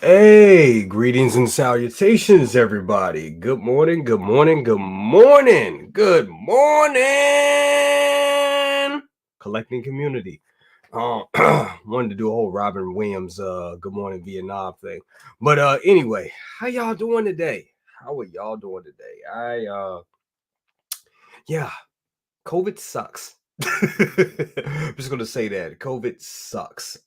Hey, greetings and salutations, everybody. Good morning, good morning, good morning, good morning, collecting community. Wanted to do a whole Robin Williams good morning Vietnam thing. But anyway, how y'all doing today? How are y'all doing today? Yeah, COVID sucks. I'm just gonna say that COVID sucks.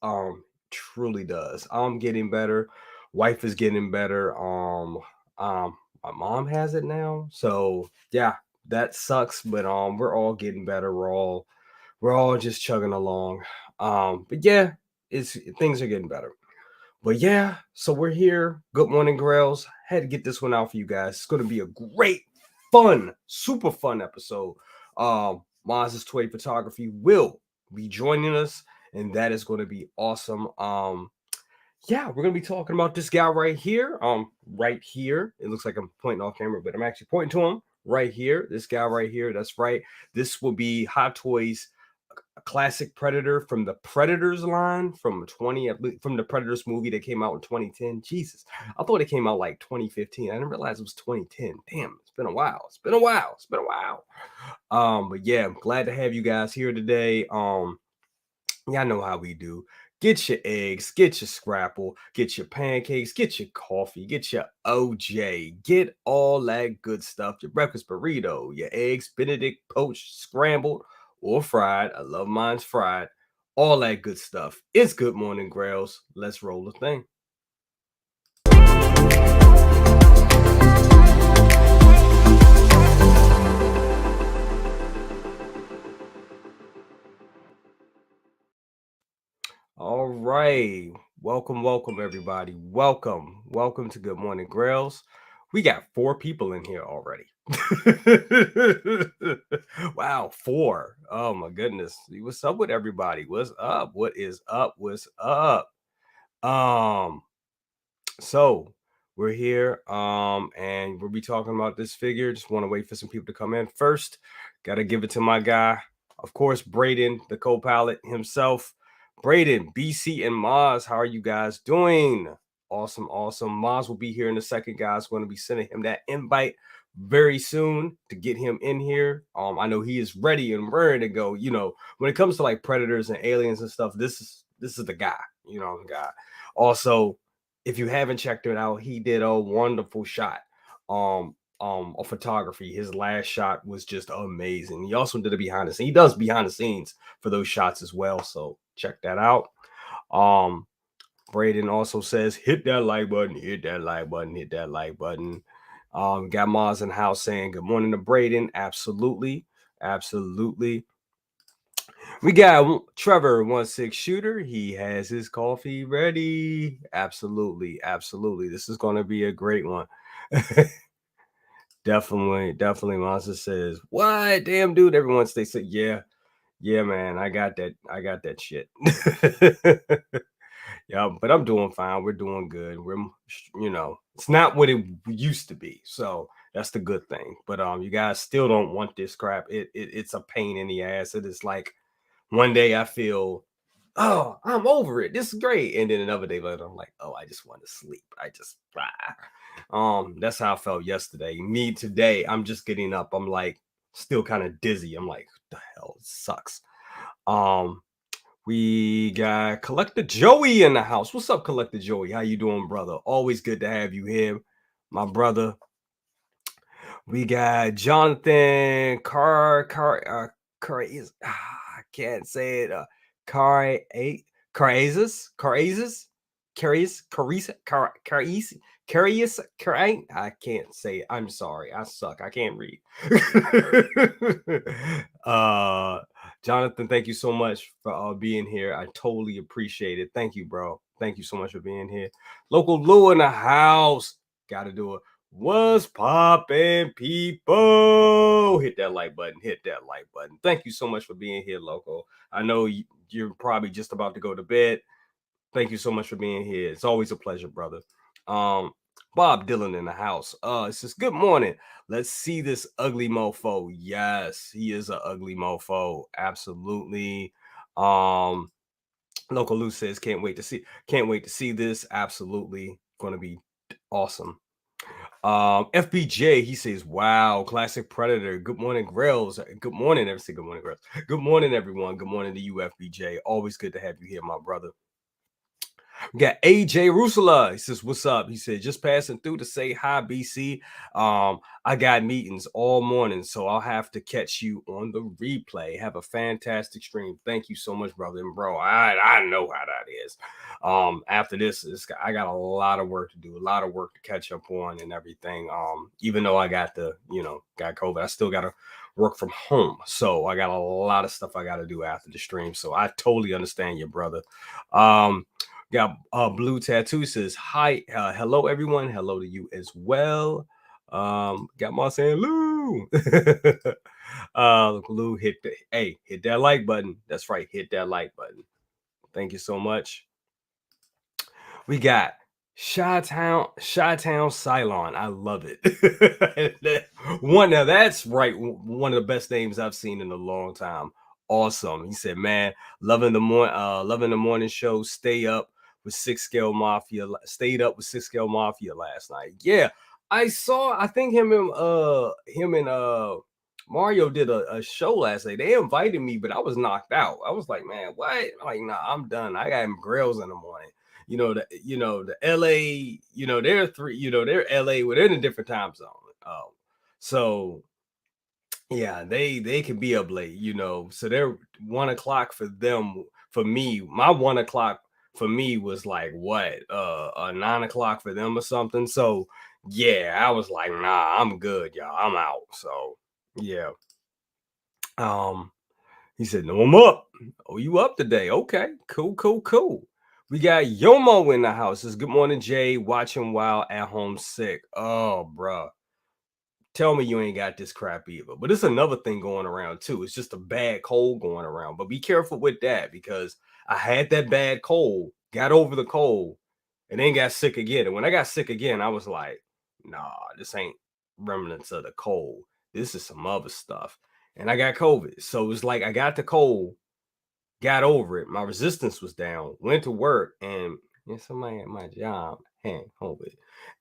Truly does. I'm getting better. Wife is getting better. My mom has it now. So yeah, that sucks. But we're all getting better. We're all just chugging along. But yeah, it's things are getting better. But yeah, so we're here. Good morning, Grails. Had to get this one out for you guys. It's gonna be a great, fun, super fun episode. Maz's Toy Photography will be joining us, and that is going to be awesome. Yeah, we're gonna be talking about this guy right here. Right here. It looks like I'm pointing off camera, but I'm actually pointing to him right here. This guy right here. That's right. This will be Hot Toys a classic Predator from the Predators line from from the Predators movie that came out in 2010. Jesus, I thought it came out like 2015. I didn't realize it was 2010. Damn, it's been a while. It's been a while. It's been a while. But yeah, I'm glad to have you guys here today. Y'all know how we do. Get your eggs, get your scrapple, get your pancakes, get your coffee, get your OJ, get all that good stuff. Your breakfast burrito, your eggs, Benedict, poached, scrambled, or fried. I love mine's fried. All that good stuff. It's Good Morning Grails. Let's roll the thing. All right. Welcome, everybody. Welcome to Good Morning Grails. We got 4 people in here already. Wow, 4. Oh my goodness. What's up with everybody? What's up? What is up? What's up? Um, so we're here, and we'll be talking about this figure. Just want to wait for some people to come in first. Gotta give it to my guy, of course, Braden, the co-pilot himself. Braden, BC, and Maz, how are you guys doing? Awesome. Maz will be here in a second, guys. Going to be sending him that invite very soon to get him in here. I know he is ready and ready to go. You know, when it comes to like predators and aliens and stuff, this is the guy. You know, the guy. Also, if you haven't checked it out, he did a wonderful shot of photography. His last shot was just amazing. He also did a behind the scenes. He does behind the scenes for those shots as well. So check that out. Um Braden also says hit that like button, hit that like button, hit that like button. Got Mars in the house saying good morning to Braden. Absolutely, absolutely. We got Trevor 1-6 shooter. He has his coffee ready. Absolutely. This is going to be a great one. Definitely. Monster says, "What? Damn, dude! Everyone stay sick." Yeah, man. I got that. I got that shit. Yeah, but I'm doing fine. We're doing good. It's not what it used to be. So that's the good thing. But you guys still don't want this crap. It's a pain in the ass. It is like one day I feel, oh, I'm over it. This is great. And then another day later, I'm like, oh, I just want to sleep. That's how I felt yesterday. Me today, I'm just getting up. I'm like still kind of dizzy. I'm like, what the hell? It sucks. Um, we got Collector Joey in the house. What's up, Collector Joey? How you doing, brother? Always good to have you here, my brother. We got Jonathan I can't say it. Car Carazes, I can't say it. I'm sorry. I suck. I can't read. Jonathan, thank you so much for being here. I totally appreciate it. Thank you, bro. Thank you so much for being here. Local Lou in the house. Got to do it. What's poppin', people? Hit that like button. Hit that like button. Thank you so much for being here, Loco. I know you're probably just about to go to bed. Thank you so much for being here. It's always a pleasure, brother. Um, Bob Dylan in the house. It says, good morning. Let's see this ugly mofo. Yes, he is an ugly mofo. Absolutely. Um, Local Lou says, can't wait to see this. Absolutely gonna be awesome. FBJ, he says, wow, classic Predator. Good morning, Grails. Good morning, good morning, Grails. Good morning, everyone. Good morning to you, FBJ. Always good to have you here, my brother. We got AJ Rusula. He says, what's up? He said, just passing through to say hi, BC. I got meetings all morning, so I'll have to catch you on the replay. Have a fantastic stream. Thank you so much, brother. And bro, I know how that is. After this, I got a lot of work to do, a lot of work to catch up on and everything. Even though I got got COVID, I still gotta work from home. So I got a lot of stuff I gotta do after the stream. So I totally understand you, brother. Got blue tattoo says hi, hello everyone, hello to you as well. Got Moss saying Lou. Lou hit that like button. That's right, hit that like button. Thank you so much. We got Chi-Town Cylon. I love it. One now that's right. One of the best names I've seen in a long time. Awesome. He said, man, loving the morning show. Stayed up with Six Scale Mafia last night. Yeah, I think him and Mario did a show last night. They invited me, but I was knocked out. I was like, man, what? Like, nah, I'm done. I got him Grails in the morning. The LA, they're three, they're LA, they're in a different time zone. So yeah, they can be up late, So they're 1 o'clock for them. For me, my 1 o'clock for me was like what, 9 o'clock for them or something. So yeah, I was like, nah, I'm good, y'all. I'm out. So yeah. Um, he said, no, I'm up. Oh, you up today? Okay, cool, cool, cool. We got Yomo in the house. Says, good morning, Jay. Watching while at home sick. Oh, bruh. Tell me you ain't got this crap either. But it's another thing going around too. It's just a bad cold going around. But be careful with that because I had that bad cold, got over the cold, and then got sick again. And when I got sick again, I was like, nah, this ain't remnants of the cold. This is some other stuff. And I got COVID. So it's like I got the cold, got over it. My resistance was down, went to work, and somebody at my job had COVID.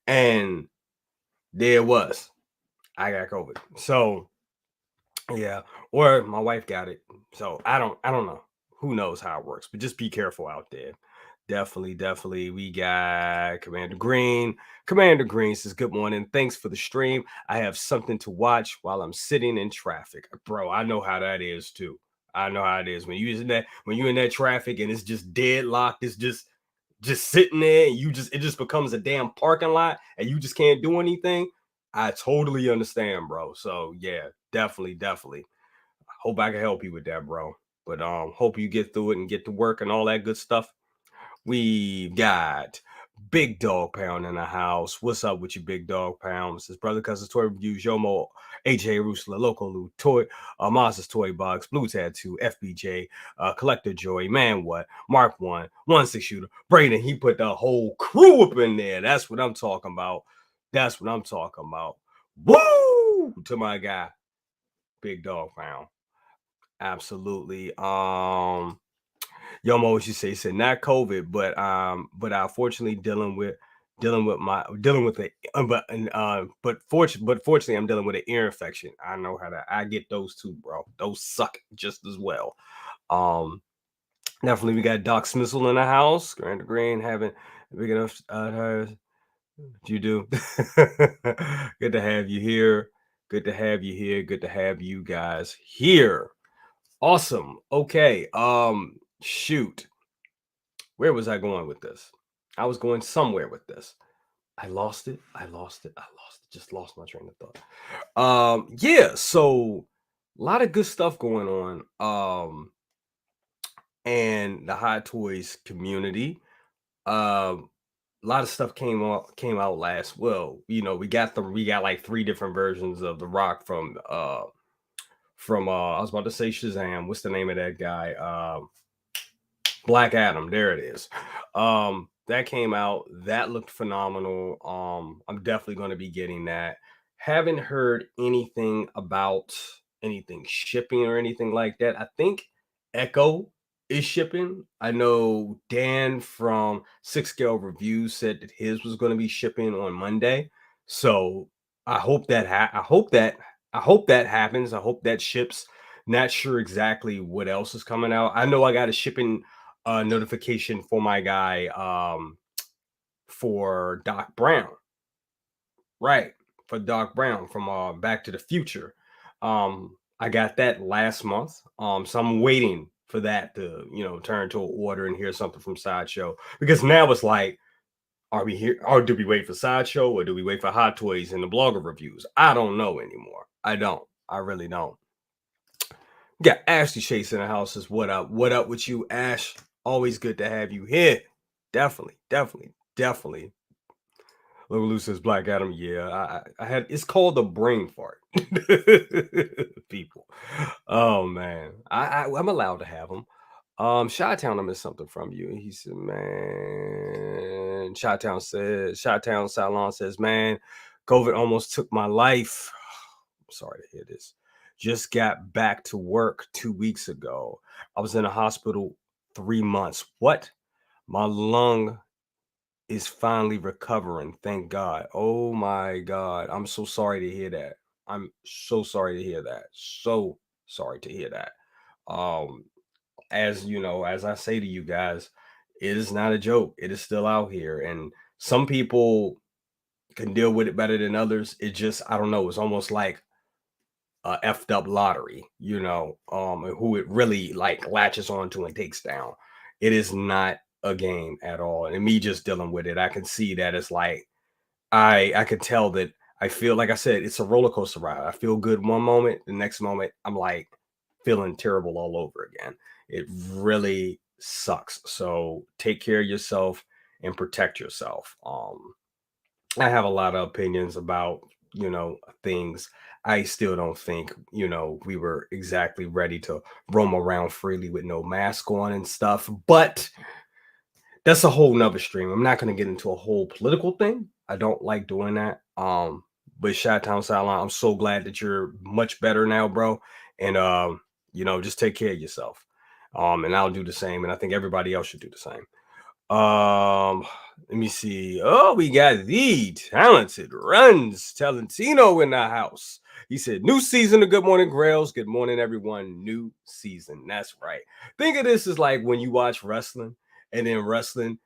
And there it was. I got COVID. So yeah, or my wife got it. So I don't know. Who knows how it works, but just be careful out there. Definitely, definitely. We got Commander Green. Commander Green says, good morning. Thanks for the stream. I have something to watch while I'm sitting in traffic. Bro, I know how that is too. I know how it is when you're in that traffic and it's just deadlocked, it's just sitting there and it just becomes a damn parking lot and you just can't do anything. I totally understand, bro. So yeah, definitely, definitely. Hope I can help you with that, bro. But hope you get through it and get to work and all that good stuff. We've got Big Dog Pound in the house. What's up with you, Big Dog Pound? This is Brother Cousins Toy Reviews, Yomo, AJ Rusla, Local Lou, Toy, Mazda's Toy Box, Blue Tattoo, FBJ, Collector Joy, Man What, Mark 1, 6 Shooter, Braden. He put the whole crew up in there. That's what I'm talking about. That's what I'm talking about. Woo! To my guy, Big Dog Pound. Absolutely. Yomo, what you say? He said not COVID, but unfortunately dealing with the but fortunately I'm dealing with an ear infection. I know how to I get those too, bro. Those suck just as well. Um, Definitely we got Doc Smissel in the house. Grand Green having big enough you do. Good to have you here. Good to have you here. Good to have you guys here. Awesome. Okay. Shoot. Where was I going with this? I was going somewhere with this. I lost it. I lost it. I lost it. Just lost my train of thought. Yeah, so a lot of good stuff going on. And the Hot Toys community. A lot of stuff came out last. Well, we got like three different versions of the Rock from I was about to say Shazam. What's the name of that guy? Black Adam. There it is. That came out. That looked phenomenal. I'm definitely going to be getting that. Haven't heard anything about anything shipping or anything like that. I think Echo is shipping. I know Dan from Six Scale Reviews said that his was going to be shipping on Monday. So I hope that happens. I hope that ships. Not sure exactly what else is coming out. I know I got a shipping notification for my guy for Doc Brown. Right, for Doc Brown from Back to the Future. I got that last month. So I'm waiting for that to, turn to an order and hear something from Sideshow. Because now it's like, are we here or do we wait for Sideshow or do we wait for Hot Toys and the blogger reviews? I don't know anymore. I don't. I really don't. Got Ashley Chase in the house. Is what up? What up with you, Ash? Always good to have you here. Definitely, definitely, definitely. Little Lou says Black Adam. Yeah, I had. It's called the brain fart. People. Oh man, I'm allowed to have them. Chi-Town, I missed something from you. He said, man. Chi-Town Salon says, man, COVID almost took my life. I'm sorry to hear this. Just got back to work 2 weeks ago. I was in a hospital 3 months. What? My lung is finally recovering. Thank God. Oh my God. I'm so sorry to hear that. I'm so sorry to hear that. So sorry to hear that. Um, as you know, as I say to you guys, it is not a joke. It is still out here. And some people can deal with it better than others. It just, I don't know, it's almost like a effed up lottery, and who it really like latches onto and takes down. It is not a game at all. And me just dealing with it, I can see that it's like I could tell that I feel like I said, it's a roller coaster ride. I feel good one moment, the next moment, I'm like feeling terrible all over again. It really sucks. So take care of yourself and protect yourself. I have a lot of opinions about, things. I still don't think, we were exactly ready to roam around freely with no mask on and stuff. But that's a whole nother stream. I'm not going to get into a whole political thing. I don't like doing that. But Chi-Town Sideline, I'm so glad that you're much better now, bro. And just take care of yourself. And I'll do the same. And I think everybody else should do the same. Let me see. Oh, we got the talented Runs Talentino in the house. He said, new season of Good Morning Grails. Good morning, everyone. New season. That's right. Think of this as like when you watch wrestling, and then wrestling,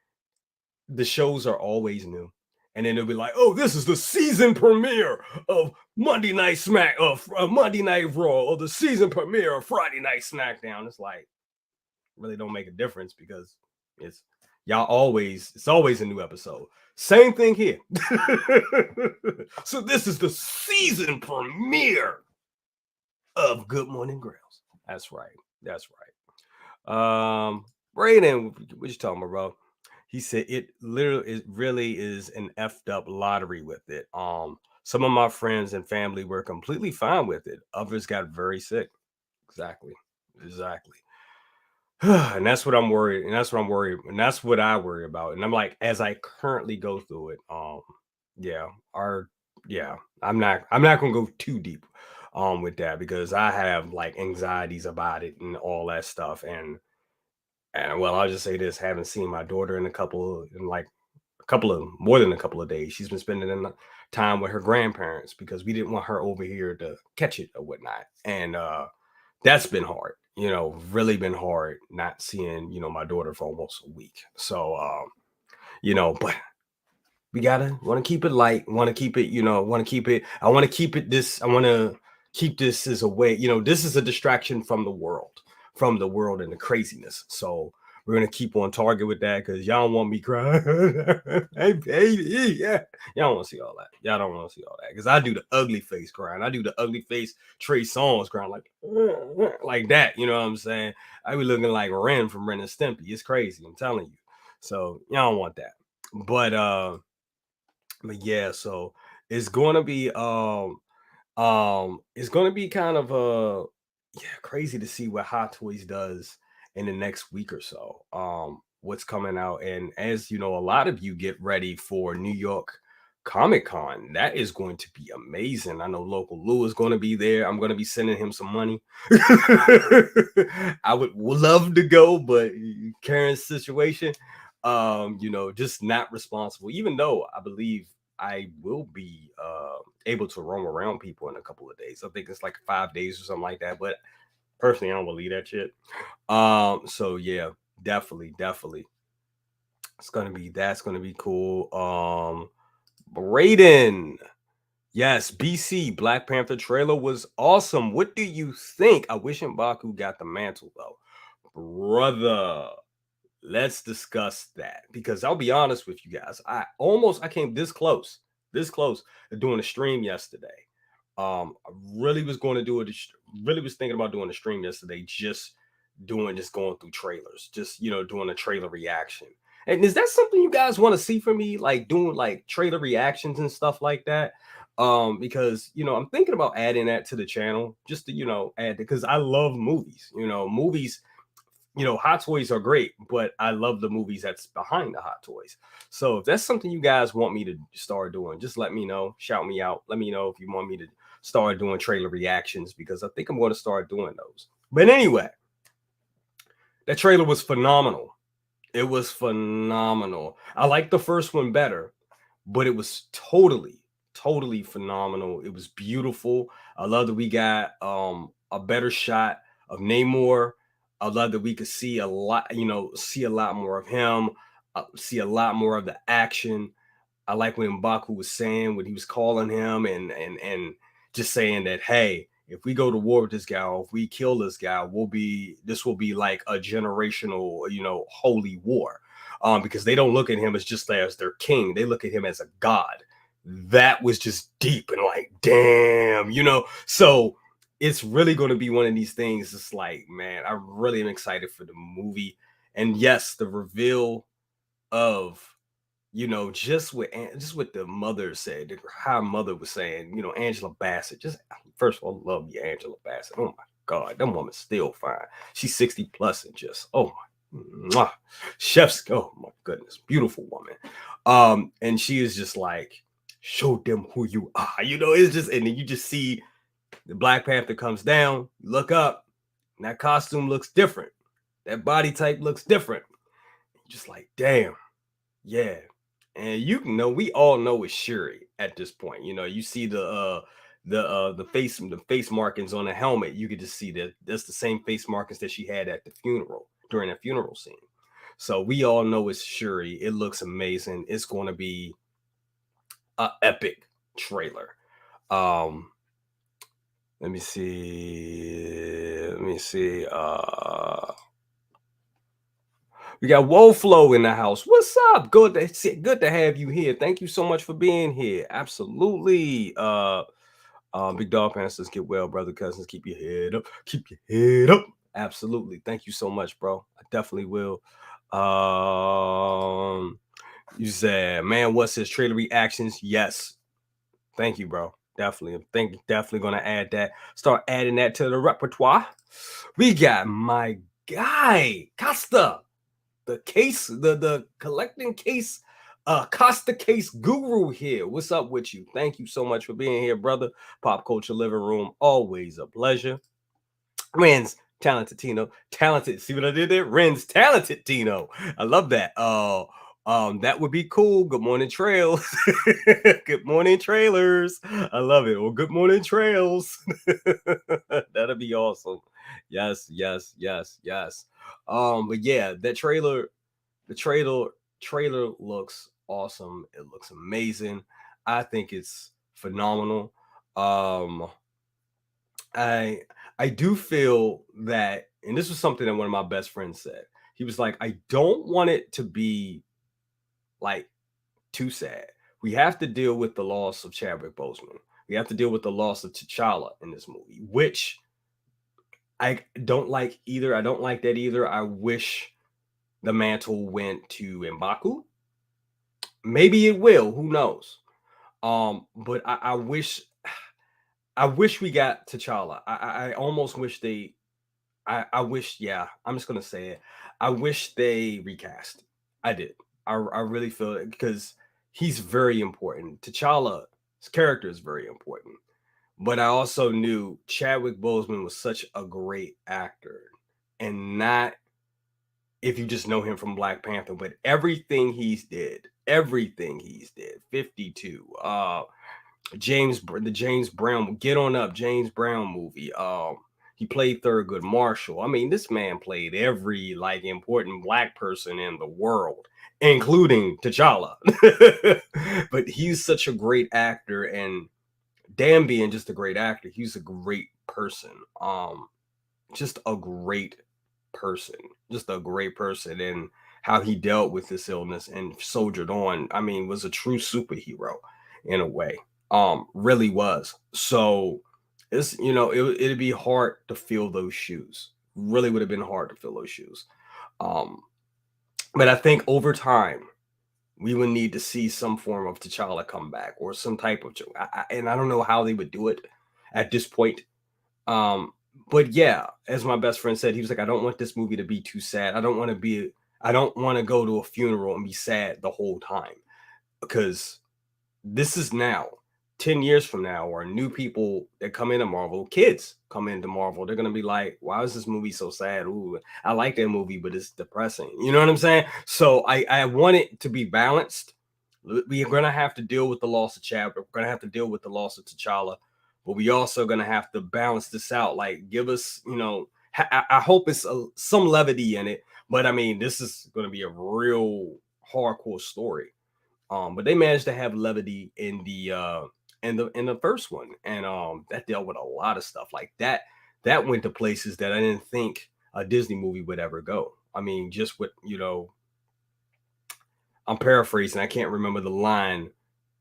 the shows are always new. And then they'll be like, oh, this is the season premiere of Monday Night Smack of Monday Night Raw, or the season premiere of Friday Night SmackDown. It's like really don't make a difference because it's it's always a new episode. Same thing here. So this is the season premiere of Good Morning Grails. That's right. That's right. Brayden, what you talking about, bro? He said it really is an effed up lottery with it. Some of my friends and family were completely fine with it. Others got very sick. Exactly. Exactly. And that's what I'm worried, and that's what I'm worried, and that's what I worry about. And I'm like, as I currently go through it, yeah, our yeah, I'm not gonna go too deep with that because I have like anxieties about it and all that stuff. And well, I'll just say this: haven't seen my daughter in like a couple of more than a couple of days. She's been spending time with her grandparents because we didn't want her over here to catch it or whatnot. And that's been hard, really been hard not seeing, my daughter for almost a week. So, but we gotta want to keep it light, want to keep it, want to keep it. I want to keep it this. I want to keep this as a way, this is a distraction from the world and the craziness. So we're gonna keep on target with that because y'all don't want me crying. Hey baby, yeah, y'all don't want to see all that. Y'all don't want to see all that because I do the ugly face crying. I do the ugly face Trey Songz crying like that. You know what I'm saying? I be looking like Ren from Ren and Stimpy. It's crazy. I'm telling you. So y'all don't want that. But yeah, so it's gonna be it's gonna be kind of crazy to see what Hot Toys does in the next week or so. What's coming out, and as you know, a lot of you get ready for New York Comic-Con, that is going to be amazing. I know Local Lou is gonna be there. I'm gonna be sending him some money. I would love to go, but Karen's situation, just not responsible, even though I believe I will be able to roam around people in a couple of days. I think it's like 5 days or something like that. But personally, I don't believe that shit. So yeah, definitely. That's gonna be cool. Braden. Yes, BC Black Panther trailer was awesome. What do you think? I wish M'Baku got the mantle though. Brother, let's discuss that because I'll be honest with you guys. I came this close to doing a stream yesterday. I really was going to do it. Really was thinking about doing a stream yesterday, just going through trailers, just doing a trailer reaction. And is that something you guys want to see from me, like doing like trailer reactions and stuff like that? Because I'm thinking about adding that to the channel just to add because I love movies. Hot toys are great, but I love the movies that's behind the hot toys. So if that's something you guys want me to start doing, just let me know. Shout me out. Let me know if you want me to start doing trailer reactions because I think I'm going to start doing those. But anyway, that trailer was phenomenal. It was phenomenal. I like the first one better, but it was totally phenomenal. It was beautiful. I love that we got a better shot of Namor. I love that we could see a lot, see a lot more of him, see a lot more of the action. I like when Mbaku was saying when he was calling him and just saying that, hey, if we go to war with this guy, or if we kill this guy, this will be like a generational, holy war. Because they don't look at him as just as their king, they look at him as a god. That was just deep and like, damn, So it's really going to be one of these things. It's like, man, I really am excited for the movie. And yes, the reveal of just what the mother said, how mother was saying, Angela Bassett. Just first of all, love you, Angela Bassett. Oh my God, that woman's still fine. She's 60 plus and just chef's. Oh my goodness, beautiful woman. And she is just like, show them who you are. It's just, and then you just see the Black Panther comes down, look up, and that costume looks different. That body type looks different. You're just like, damn, yeah. And we all know it's Shuri at this point. You see the face markings on the helmet. You could just see that that's the same face markings that she had at the funeral during the funeral scene. So we all know it's Shuri. It looks amazing. It's going to be an epic trailer. Um, let me see. Let me see. We got Woflow in the house. What's up? Good to have you here. Thank you so much for being here. Absolutely. Big Dog Pants says, get well, brother, cousins. Keep your head up. Keep your head up. Absolutely. Thank you so much, bro. I definitely will. You said, man, what's his trailer reactions? Yes. Thank you, bro. Definitely. Definitely gonna add that. Start adding that to the repertoire. We got my guy, Costa, the collecting case, Costa case guru here. What's up with you? Thank you so much for being here, brother. Pop Culture Living Room, always a pleasure. Ren's talented Tino, talented. See what I did there? Ren's talented Tino. I love that. That would be cool. Good morning, trails. Good morning, trailers. I love it. Well, good morning, trails. That'd be awesome. Yes. But yeah, the trailer looks awesome. It looks amazing. I think it's phenomenal. Um, I I do feel that, and this was something that one of my best friends said. He was like, I don't want it to be like too sad. We have to deal with the loss of Chadwick Boseman. We have to deal with the loss of T'Challa in this movie, which I don't like either. I don't like that either. I wish the mantle went to M'Baku. Maybe it will. Who knows? But I wish we got T'Challa. I almost wish they. I wish. Yeah, I'm just gonna say it. I wish they recast. I did. I really feel it because he's very important. T'Challa's character is very important. But I also knew Chadwick Boseman was such a great actor, and not if you just know him from Black Panther, but everything he's did, 52, the James Brown, Get On Up, James Brown movie. He played Thurgood Marshall. I mean, this man played every like important black person in the world, including T'Challa. But he's such a great actor, and damn being just a great actor, he's a great person. Just a great person, just a great person, and how he dealt with this illness and soldiered on. I mean, was a true superhero in a way. Really was. So it's it'd be hard to fill those shoes. Really would have been hard to fill those shoes. Um, but I think over time we would need to see some form of T'Challa come back or some type of, and I don't know how they would do it at this point. Um, but yeah, as my best friend said, he was like, I don't want this movie to be too sad. I don't want to go to a funeral and be sad the whole time, because this is now 10 years from now, or new people that come into Marvel, kids come into Marvel, they're gonna be like, why is this movie so sad? Ooh, I like that movie, but it's depressing. You know what I'm saying? So I want it to be balanced. We're gonna have to deal with the loss of Chadwick. We're gonna have to deal with the loss of T'Challa, but we also gonna have to balance this out. Like, give us, I hope it's some levity in it. But I mean, this is gonna be a real hardcore story. But they managed to have levity in the first one, and that dealt with a lot of stuff like that. That went to places that I didn't think a Disney movie would ever go. I mean, just with I'm paraphrasing. I can't remember the line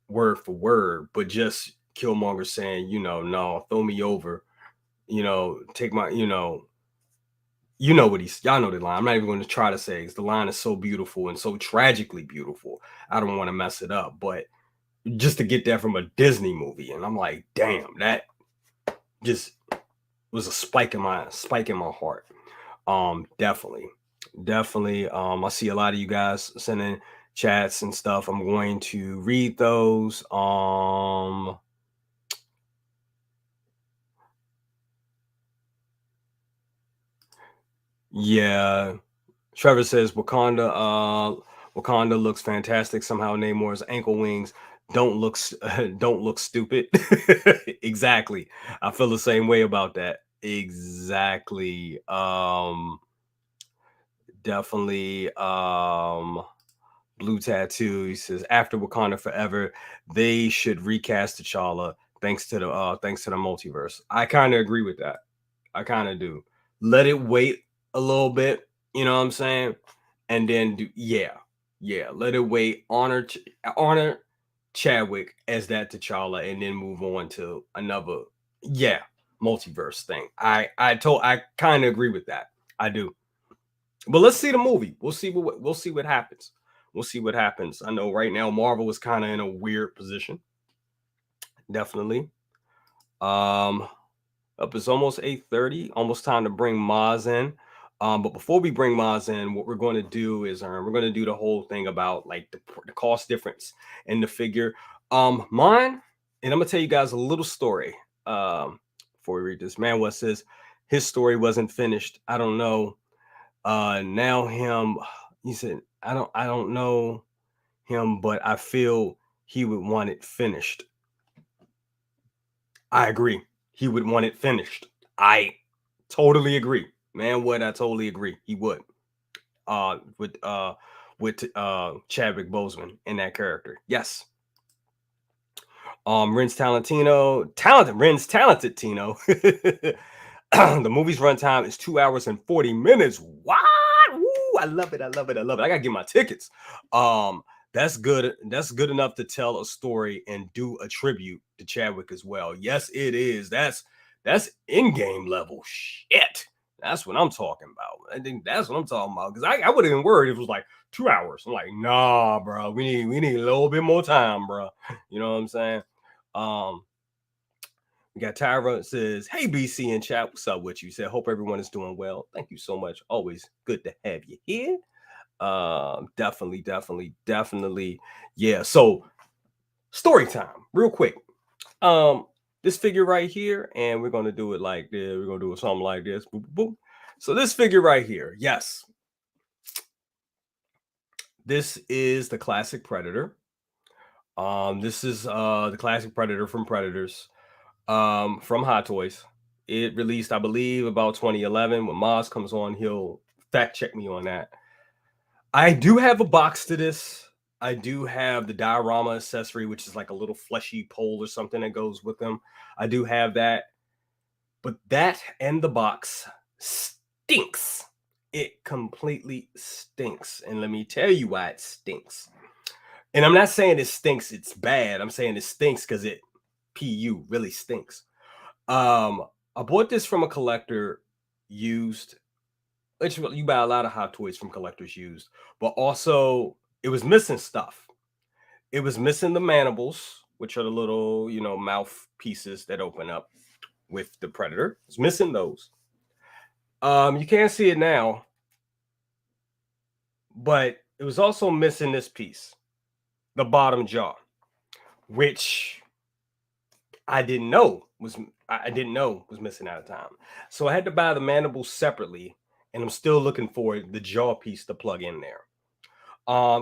word for word, but just Killmonger saying, no, throw me over, take my, what y'all know the line. I'm not even going to try to say it. The line is so beautiful and so tragically beautiful. I don't want to mess it up, but just to get that from a Disney movie, and I'm like, damn, that just was a spike in my heart. Definitely, definitely. I see a lot of you guys sending chats and stuff. I'm going to read those. Yeah, Trevor says Wakanda looks fantastic. Somehow Namor's ankle wings don't look stupid. Exactly. I feel the same way about that. Exactly. Definitely. Blue Tattoo. He says after Wakanda Forever, they should recast T'Challa. Thanks to the multiverse. I kind of agree with that. I kind of do. Let it wait a little bit. You know what I'm saying? And then yeah. Let it wait. Honor Chadwick as that T'Challa, and then move on to another yeah multiverse thing. I kind of agree with that. I do. But let's see the movie. We'll see what happens. We'll see what happens. I know right now Marvel is kind of in a weird position. Definitely. Um, Up, it's almost 8:30. Almost time to bring Maz in. But before we bring Maz in, what we're going to do is we're going to do the whole thing about like the cost difference in the figure. Mine, and I'm gonna tell you guys a little story. Before we read this, man, what says his story wasn't finished. I don't know. Now him, he said, I don't know him, but I feel he would want it finished. I agree. He would want it finished. I totally agree. Man, what I totally agree. He would. With Chadwick Boseman in that character. Yes. Ren's Ren's talented Tino. The movie's runtime is 2 hours and 40 minutes. What? Woo, I love it. I love it. I love it. I gotta get my tickets. That's good. That's good enough to tell a story and do a tribute to Chadwick as well. Yes, it is. That's in-game level shit. That's what I'm talking about. I think that's what I'm talking about. Because I would have been worried if it was like 2 hours. I'm like, nah, bro. We need a little bit more time, bro. You know what I'm saying? We got Tyra says, hey BC in chat. What's up with you? Said, hope everyone is doing well. Thank you so much. Always good to have you here. Definitely, definitely, definitely. Yeah. So story time, real quick. Um, this figure right here, and we're gonna do it like this. We're gonna do something like this. Boop, boop, boop. So this figure right here, yes, this is the classic Predator. This is the classic Predator from Predators. From Hot Toys. It released, I believe, about 2011. When Maz comes on, he'll fact check me on that. I do have a box to this. I do have the diorama accessory, which is like a little fleshy pole or something that goes with them. I do have that, but that and the box stinks. It completely stinks. And let me tell you why it stinks. And I'm not saying it stinks, it's bad. I'm saying it stinks because it PU really stinks. Um, I bought this from a collector used. Which you buy a lot of Hot Toys from collectors used, but also it was missing stuff. It was missing the mandibles, which are the little, mouth pieces that open up with the Predator. It's missing those. You can't see it now, but it was also missing this piece, the bottom jaw, which I didn't know was missing at the time. So I had to buy the mandibles separately, and I'm still looking for the jaw piece to plug in there.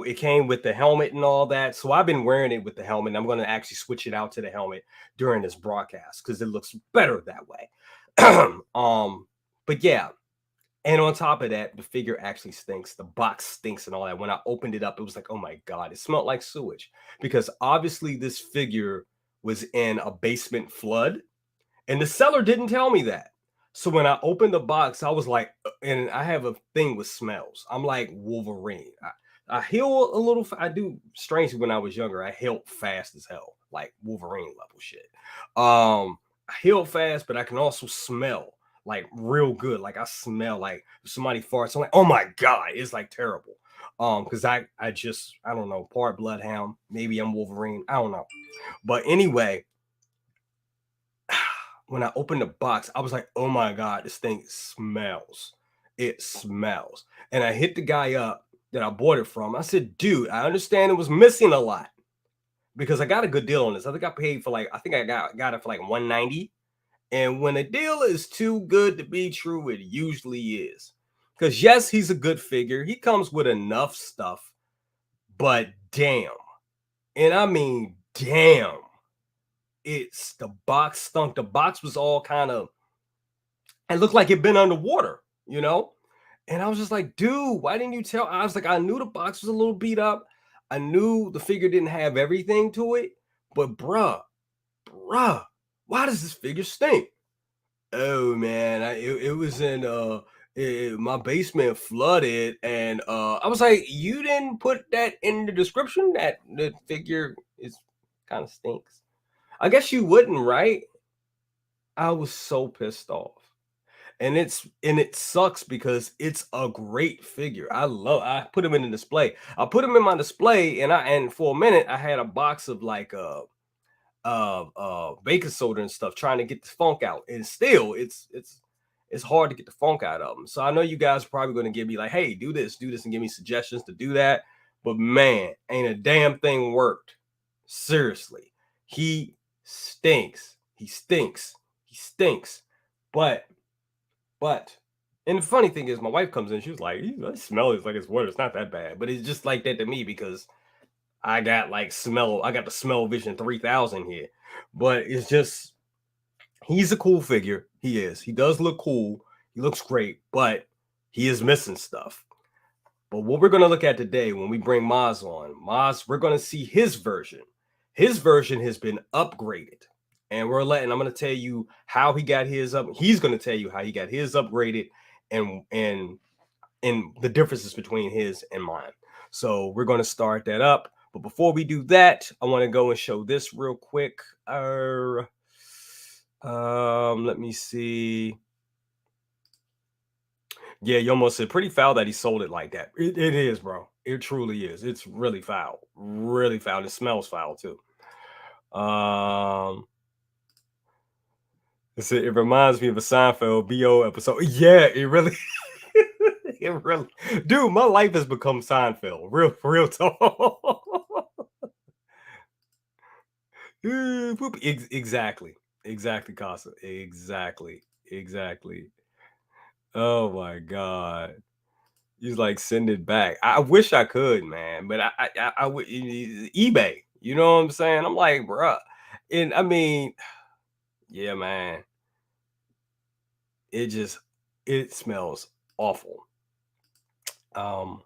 It came with the helmet and all that. So I've been wearing it with the helmet. I'm going to actually switch it out to the helmet during this broadcast because it looks better that way. But yeah, and on top of that, the figure actually stinks. The box stinks and all that. When I opened it up, it was like, oh my God, it smelled like sewage because obviously this figure was in a basement flood and the seller didn't tell me that. So when I opened the box, I was like, and I have a thing with smells. I'm like Wolverine. I heal a little. I do strangely when I was younger. I healed fast as hell, like Wolverine level shit. I heal fast, but I can also smell like real good. Like I smell like if somebody farts. I'm like, oh my God, it's like terrible. Because I don't know, part bloodhound. Maybe I'm Wolverine. I don't know. But anyway, when I opened the box, I was like, oh my God, this thing smells. It smells. And I hit the guy up that I bought it from. I said, dude, I understand it was missing a lot because I got a good deal on this. I think I paid for I think I got it for like 190. And when a deal is too good to be true, it usually is. Because yes, he's a good figure. He comes with enough stuff, but damn. And I mean, damn. It's the box stunk. The box was all kind of it looked like it'd been underwater, you know? And I was just like, dude, why didn't you tell? I was like, I knew the box was a little beat up. I knew the figure didn't have everything to it, but bruh, why does this figure stink? Oh man, it was in my basement flooded, and I was like, you didn't put that in the description that the figure is kind of stinks. I guess you wouldn't, right? I was so pissed off. And it sucks because it's a great figure. I put him in the display. I put him in my display and for a minute I had a box of like baking soda and stuff trying to get the funk out. And still it's hard to get the funk out of them. So I know you guys are probably going to give me like, hey, do this, and give me suggestions to do that. But man, ain't a damn thing worked. Seriously. He stinks. He stinks. He stinks. But but and the funny thing is, my wife comes in, she was like, "I smell it like it's water. It's not that bad." But it's just like that to me because I got the smell vision 3000 here. But it's just, he's a cool figure. He is. He does look cool. He looks great, but he is missing stuff. But what we're going to look at today when we bring Maz on, we're going to see his version. His version has been upgraded. And I'm going to tell you how he got his up. He's going to tell you how he got his upgraded and the differences between his and mine. So we're going to start that up. But before we do that, I want to go and show this real quick. Let me see. Yeah, you almost said pretty foul that he sold it like that. It is, bro. It truly is. It's really foul. Really foul. It smells foul too. It reminds me of a Seinfeld BO episode. Yeah, it really It really, dude, my life has become Seinfeld. Real talk. Exactly. Exactly, Casa. Exactly. Exactly. Oh my God. He's like, send it back. I wish I could, man, but I would eBay. You know what I'm saying? I'm like, bruh. And I mean, yeah, man, it just it smells awful. Um,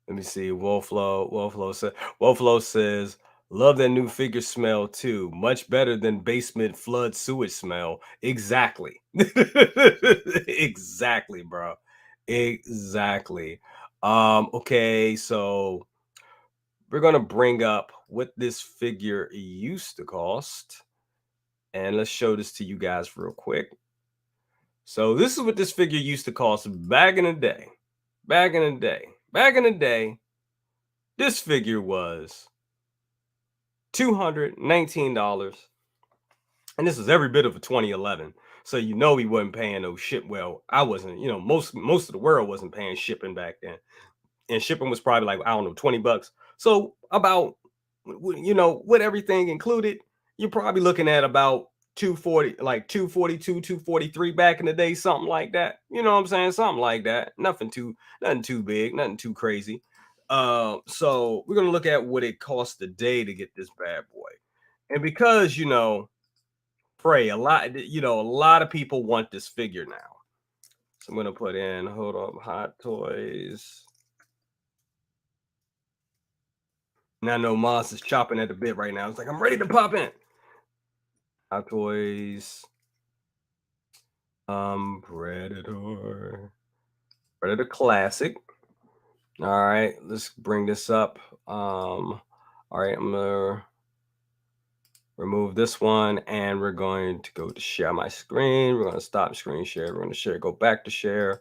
Let me see. Wolflow says, love that new figure smell too. Much better than basement flood sewage smell. Exactly. Exactly, bro. Exactly. Okay, so we're gonna bring up what this figure used to cost. And let's show this to you guys real quick. So this is what this figure used to cost back in the day. Back in the day. Back in the day, this figure was $219. And this is every bit of a 2011. So you know he wasn't paying no ship. Well, I wasn't, most of the world wasn't paying shipping back then. And shipping was probably like, I don't know, 20 bucks. So about with everything included, you're probably looking at about 240, like 242, 243 back in the day, something like that. You know what I'm saying? Something like that. Nothing too big, nothing too crazy. So we're gonna look at what it costs today to get this bad boy. And because pray a lot, a lot of people want this figure now. So I'm gonna put in, hold up, Hot Toys. And I know Moss is chopping at the bit right now. It's like, I'm ready to pop in. Hot Toys. Predator. Predator Classic. All right, let's bring this up. All right, I'm gonna remove this one and we're going to go to share my screen. We're gonna stop screen share. We're gonna share, go back to share.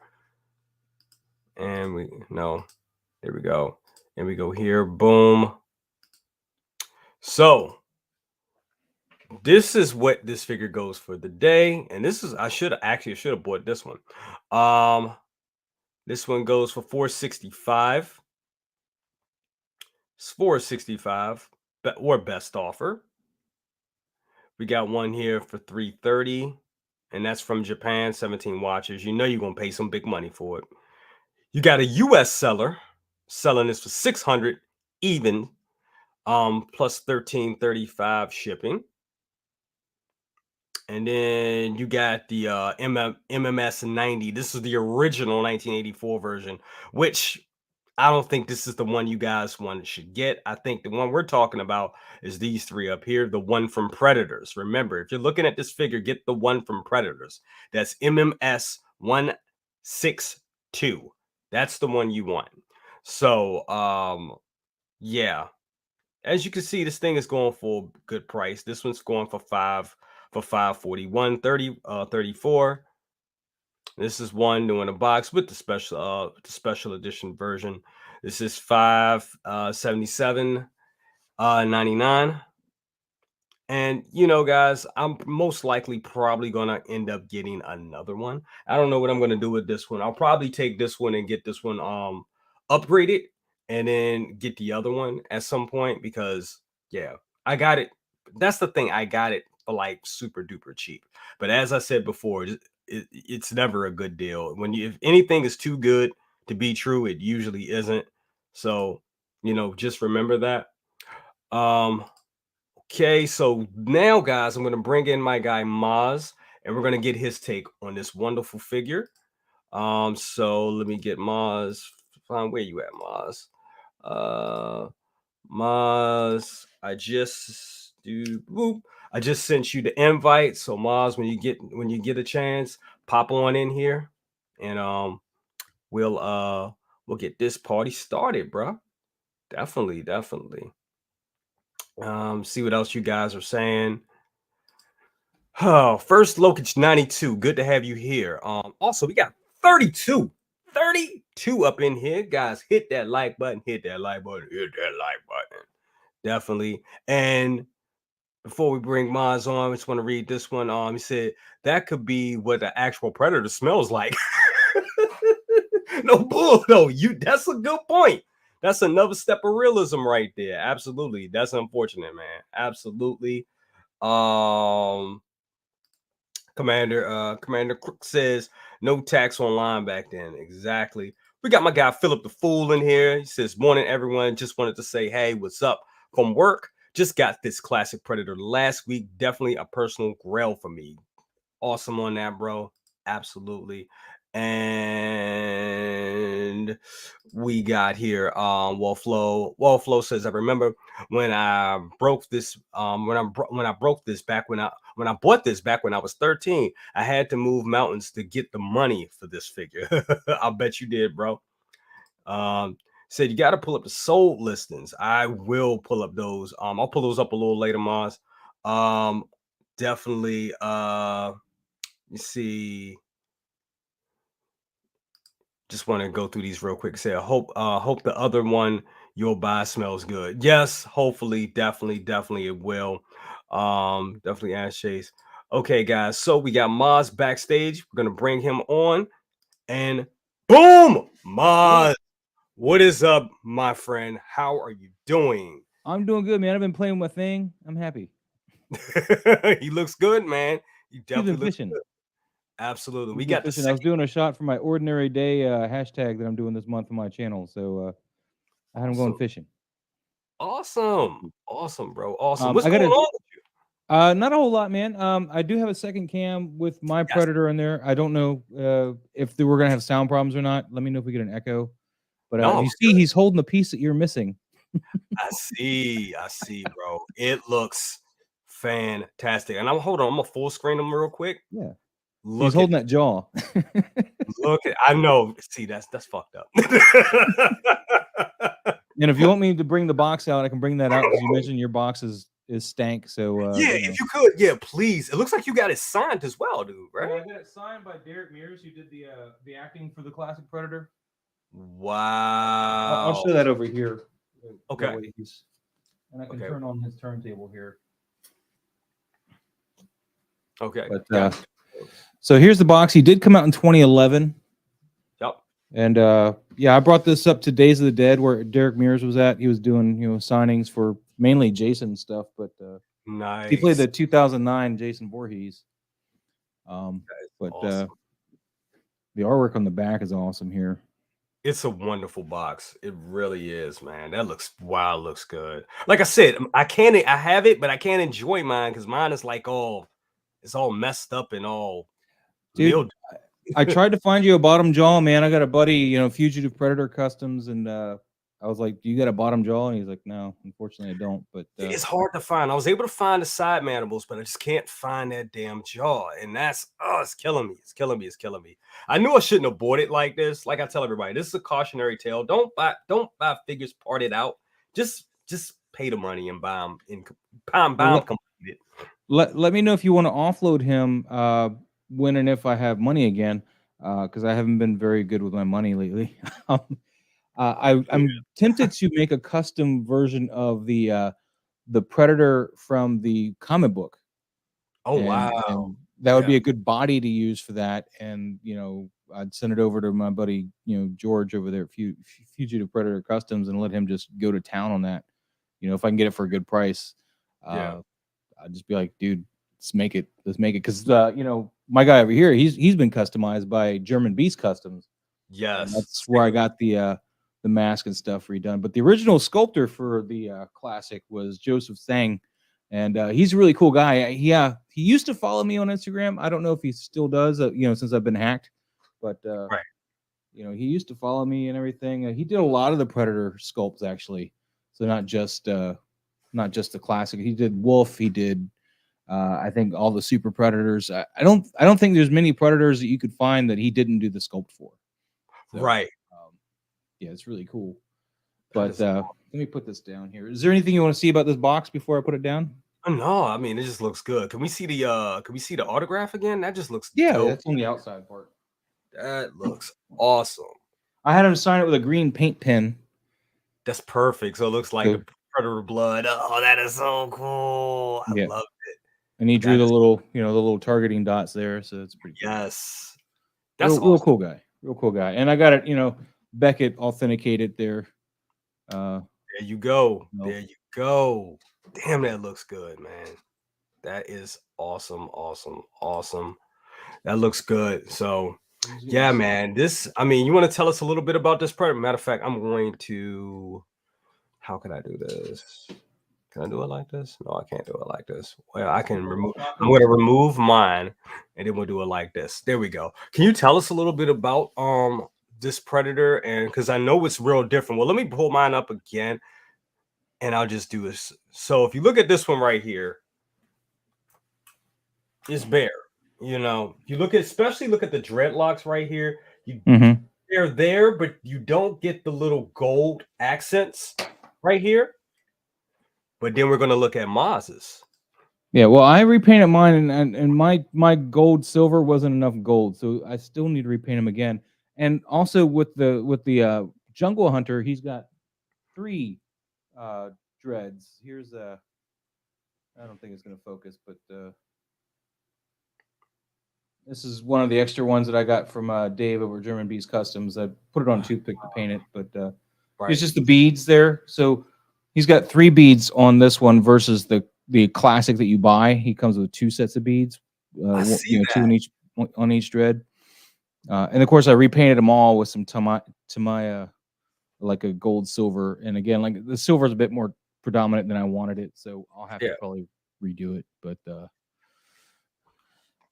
And there we go. And we go here, boom. So this is what this figure goes for the day. And this is, I should have bought this one. This one goes for 465. It's 465 or best offer. We got one here for 330, and that's from Japan, 17 watches. You know you're gonna pay some big money for it. You got a US seller selling this for 600 even, plus 1335 shipping. And then you got the MMS 90. This is the original 1984 version, which I don't think this is the one you guys should get. I think the one we're talking about is these three up here, the one from Predators. Remember, if you're looking at this figure, get the one from Predators. That's MMS 162. That's the one you want. So, yeah. As you can see, this thing is going for a good price. This one's going for 541, 34. This is one new in a box with the special edition version. This is 577 99. And guys, I'm most likely probably gonna end up getting another one. I don't know what I'm gonna do with this one. I'll probably take this one and get this one upgraded and then get the other one at some point because yeah, I got it. That's the thing, I got it for like super duper cheap. But as I said before, it's never a good deal. If anything is too good to be true, it usually isn't. So, just remember that. Um Okay, so now, guys, I'm going to bring in my guy Maz, and we're going to get his take on this wonderful figure. So let me get Maz. Find where you at, Maz. Uh, Maz, I just sent you the invite. So Maz, when you get a chance, pop on in here, and we'll get this party started, bro. Definitely, definitely. See what else you guys are saying. Oh, first Lokich 92. Good to have you here. Also, we got 32. 32 up in here. Guys, hit that like button, hit that like button, hit that like button. Definitely. And before we bring Maz on, I just want to read this one. He said that could be what the actual predator smells like. No bull. No, that's a good point. That's another step of realism right there. Absolutely. That's unfortunate, man. Absolutely. Um Commander Crook says no tax online back then. Exactly. We got my guy Philip the Fool in here. He says, "Morning, everyone. Just wanted to say, hey, what's up from work? Just got this classic Predator last week. Definitely a personal grail for me. Awesome on that, bro. Absolutely." And we got here Wallflow says, "I remember when I broke this when I broke this back when I bought this back when I was 13. I had to move mountains to get the money for this figure." I bet you did, bro. Said you got to pull up the sold listings. I will pull up those. I'll pull those up a little later, Mars. Definitely you see, just want to go through these real quick. Say, I hope the other one you'll buy smells good. Yes, hopefully, definitely it will. Definitely ask Chase. Okay, guys. So we got Maz backstage. We're gonna bring him on, and boom, Maz. What is up, my friend? How are you doing? I'm doing good, man. I've been playing my thing. I'm happy. He looks good, man. You He's been definitely look fishing. good. Absolutely. He's We been got the fishing. I was second. doing a shot for my ordinary day hashtag that I'm doing this month on my channel. So I had him going Awesome. fishing. Awesome, bro. Awesome. What's I going got a on with you? not a whole lot, man. I do have a second cam with my Yes. Predator in there. I don't know if we're gonna have sound problems or not. Let me know if we get an echo. But No, if you we're see, good. he's holding the piece that you're missing. I see, bro. It looks fantastic. And I'm hold on, I'm gonna full screen them real quick. Yeah, he's Look at holding that jaw. I know. See, that's fucked up. And if you want me to bring the box out, I can bring that out because you mentioned your box is stank. So Yeah, you if know. you could, yeah, please. It looks like you got it signed as well, dude, Yeah, right? I got it signed by Derek Mears, who did the acting for the classic Predator. I'll Wow. show that over here. That Okay. way he's, and I can Okay. turn on his turntable here. Okay. But Gotcha. so here's the box. He did come out in 2011, Yep. and yeah, I brought this up to Days of the Dead where Derek Mears was at. He was doing signings for mainly Jason stuff, but he played Nice. the 2009 Jason Voorhees. Um, but Awesome. the artwork on the back is awesome here. It's a wonderful box. It really is, man. That looks wow, looks good. Like I said, I have it, but I can't enjoy mine because mine is like all it's all messed up and all Dude, mildew. I tried to find you a bottom jaw, man. I got a buddy, Fugitive Predator Customs, and I was like, "Do you got a bottom jaw?" And he's like, "No, unfortunately, I don't." But It's hard to find. I was able to find the side mandibles, but I just can't find that damn jaw. And that's it's killing me. It's killing me. It's killing me. I knew I shouldn't have bought it like this. Like I tell everybody, this is a cautionary tale. Don't buy figures parted out. Just pay the money and buy them buy well, them completed. let me know if you want to offload him when and if I have money again, because I haven't been very good with my money lately. I'm tempted to make a custom version of the Predator from the comic book, Oh wow. and that would Yeah. be a good body to use for that. And I'd send it over to my buddy, George over there at Fugitive Predator Customs, and let him just go to town on that. If I can get it for a good price, Yeah. uh, I'd just be like, dude, let's make it, because my guy over here, he's been customized by German Beast Customs, and Yes. that's where I got the mask and stuff redone. But the original sculptor for the classic was Joseph Sang, and he's a really cool guy. He used to follow me on Instagram. I don't know if he still does, since I've been hacked, but Right. he used to follow me and everything. He did a lot of the Predator sculpts actually, so not just the classic. He did Wolf. He did I think all the Super Predators. I don't think there's many Predators that you could find that he didn't do the sculpt for. So Right. yeah, it's really cool. That But is let me put this down here. Is there anything you want to see about this box before I put it down? no, I mean it just looks good. Can we see the autograph again? That just looks Yeah, dope. that's on the outside part. That looks awesome. I had him sign it with a green paint pen. That's perfect. So it looks like So the predator blood. Oh, that is so cool. I yeah, love it. and he drew That the is little targeting dots there. So it's pretty cool. yes. That's Real awesome. cool guy. real cool guy. And I got it, Beckett authenticated there. Uh, There you go. no, There you go. Damn, that looks good, man. That is awesome, awesome, awesome. That looks good. So, he's getting yeah, sick. man. I mean, you want to tell us a little bit about this product? Matter of fact, I'm going to, how can I do this? Can I do it like this? No, I can't do it like this. Well, I can remove, I'm going to remove mine and then we'll do it like this. There we go. Can you tell us a little bit about this Predator? And because I know it's real different. Well, let me pull mine up again and I'll just do this. So if you look at this one right here, it's bare. You look at, especially look at the dreadlocks right here. Mm-hmm. They're there, but you don't get the little gold accents right here. But then we're gonna look at Maz's. Yeah, well, I repainted mine, and my gold silver wasn't enough gold, so I still need to repaint him again. And also with the jungle hunter, he's got 3 dreads. Here's I don't think it's gonna focus, but this is one of the extra ones that I got from Dave over German Beast Customs. I put it on toothpick to paint it, but it's Right. just the beads there. So he's got 3 beads on this one versus the classic that you buy. He comes with 2 sets of beads, I see 2 that. on each dread. And of course, I repainted them all with some Tamaya, like a gold silver. And again, like the silver is a bit more predominant than I wanted it, so I'll have to Yeah. probably redo it. But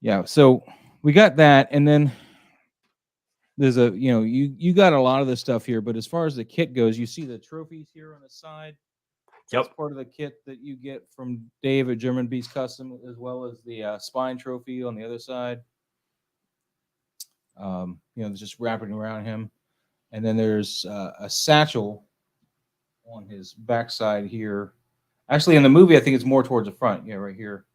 yeah, so we got that, and then there's you got a lot of this stuff here, but as far as the kit goes, you see the trophies here on the side. That's Yep. part of the kit that you get from Dave at German Beast Custom, as well as the spine trophy on the other side. Just wrapping around him, and then there's a satchel on his backside here. Actually, in the movie, I think it's more towards the front. Yeah, right here.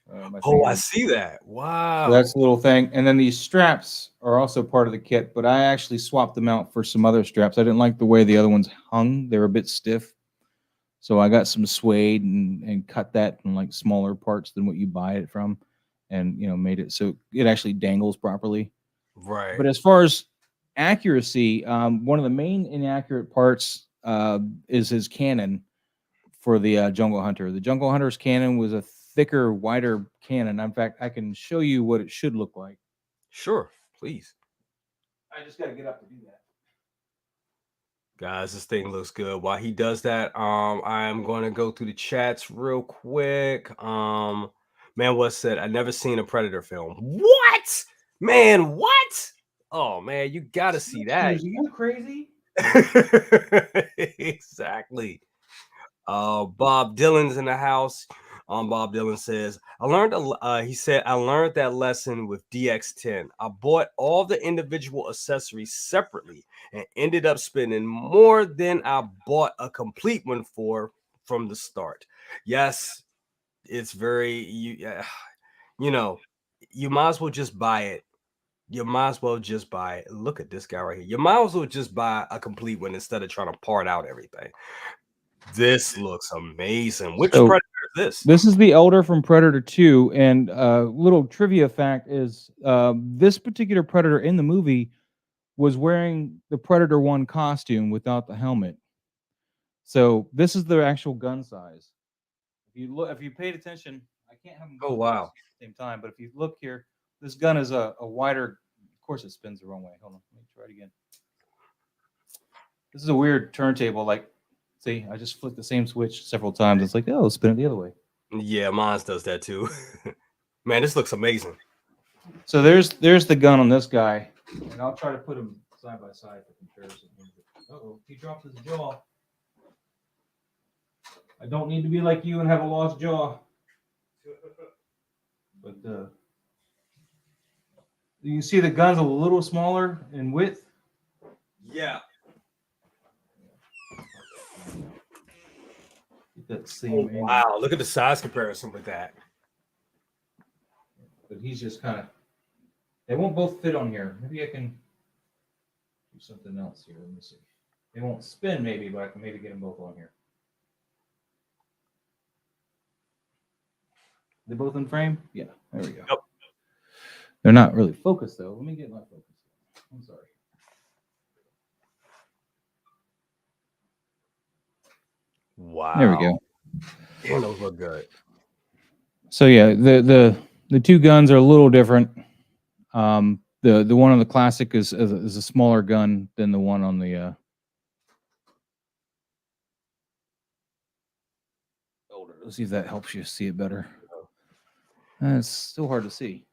My Oh, I finger. see that. So that's Wow. a little thing. And then these straps are also part of the kit, but I actually swapped them out for some other straps. I didn't like the way the other ones hung. They were a bit stiff. So I got some suede and cut that in like smaller parts than what you buy it from, and made it so it actually dangles properly. Right. But as far as accuracy, one of the main inaccurate parts is his cannon for the Jungle Hunter. The Jungle Hunter's cannon was a thicker, wider cannon. In fact, I can show you what it should look like. Sure. Please. I just got to get up to do that. Guys, this thing looks good. While he does that, I'm going to go through the chats real quick. Man, what said? I never seen a Predator film. What? Man, what? Oh man, you gotta see that. Are you crazy? Exactly. Bob Dylan's in the house. Bob Dylan says, he said, I learned that lesson with DX10. I bought all the individual accessories separately and ended up spending more than I bought a complete one for from the start. Yes, it's very, you know, you might as well just buy it. You might as well just buy it. Look at this guy right here. You might as well just buy a complete one instead of trying to part out everything. This looks amazing. Which So Predator is this? this is the Elder from Predator 2, and little trivia fact is this particular Predator in the movie was wearing the Predator 1 costume without the helmet. So this is the actual gun size. If you paid attention, I can't have them Oh, both on the wow. same time, but if you look here, this gun is a wider. Of course, it spins the wrong way. Hold on, let me try it again. This is a weird turntable. Like, see, I just flicked the same switch several times. It's like, oh, spin it the other way. Yeah, mine does that too. Man, this looks amazing. So there's the gun on this guy, and I'll try to put them side by side for comparison. Oh, he dropped his jaw. I don't need to be like you and have a lost jaw. But you can see the gun's a little smaller in width. Yeah. Get that same Oh, angle. wow. Look at the size comparison with that. But he's just kind of. They won't both fit on here. Maybe I can do something else here. Let me see. They won't spin, maybe, but I can maybe get them both on here. They both in frame? Yeah, there we go. Yep. They're not really focused though. Let me get my focus. I'm sorry. There we Wow. go. Damn, those look good. So yeah, the two guns are a little different. The one on the classic is a smaller gun than the one on the older. Let's see if that helps you see it better. It's still hard to see.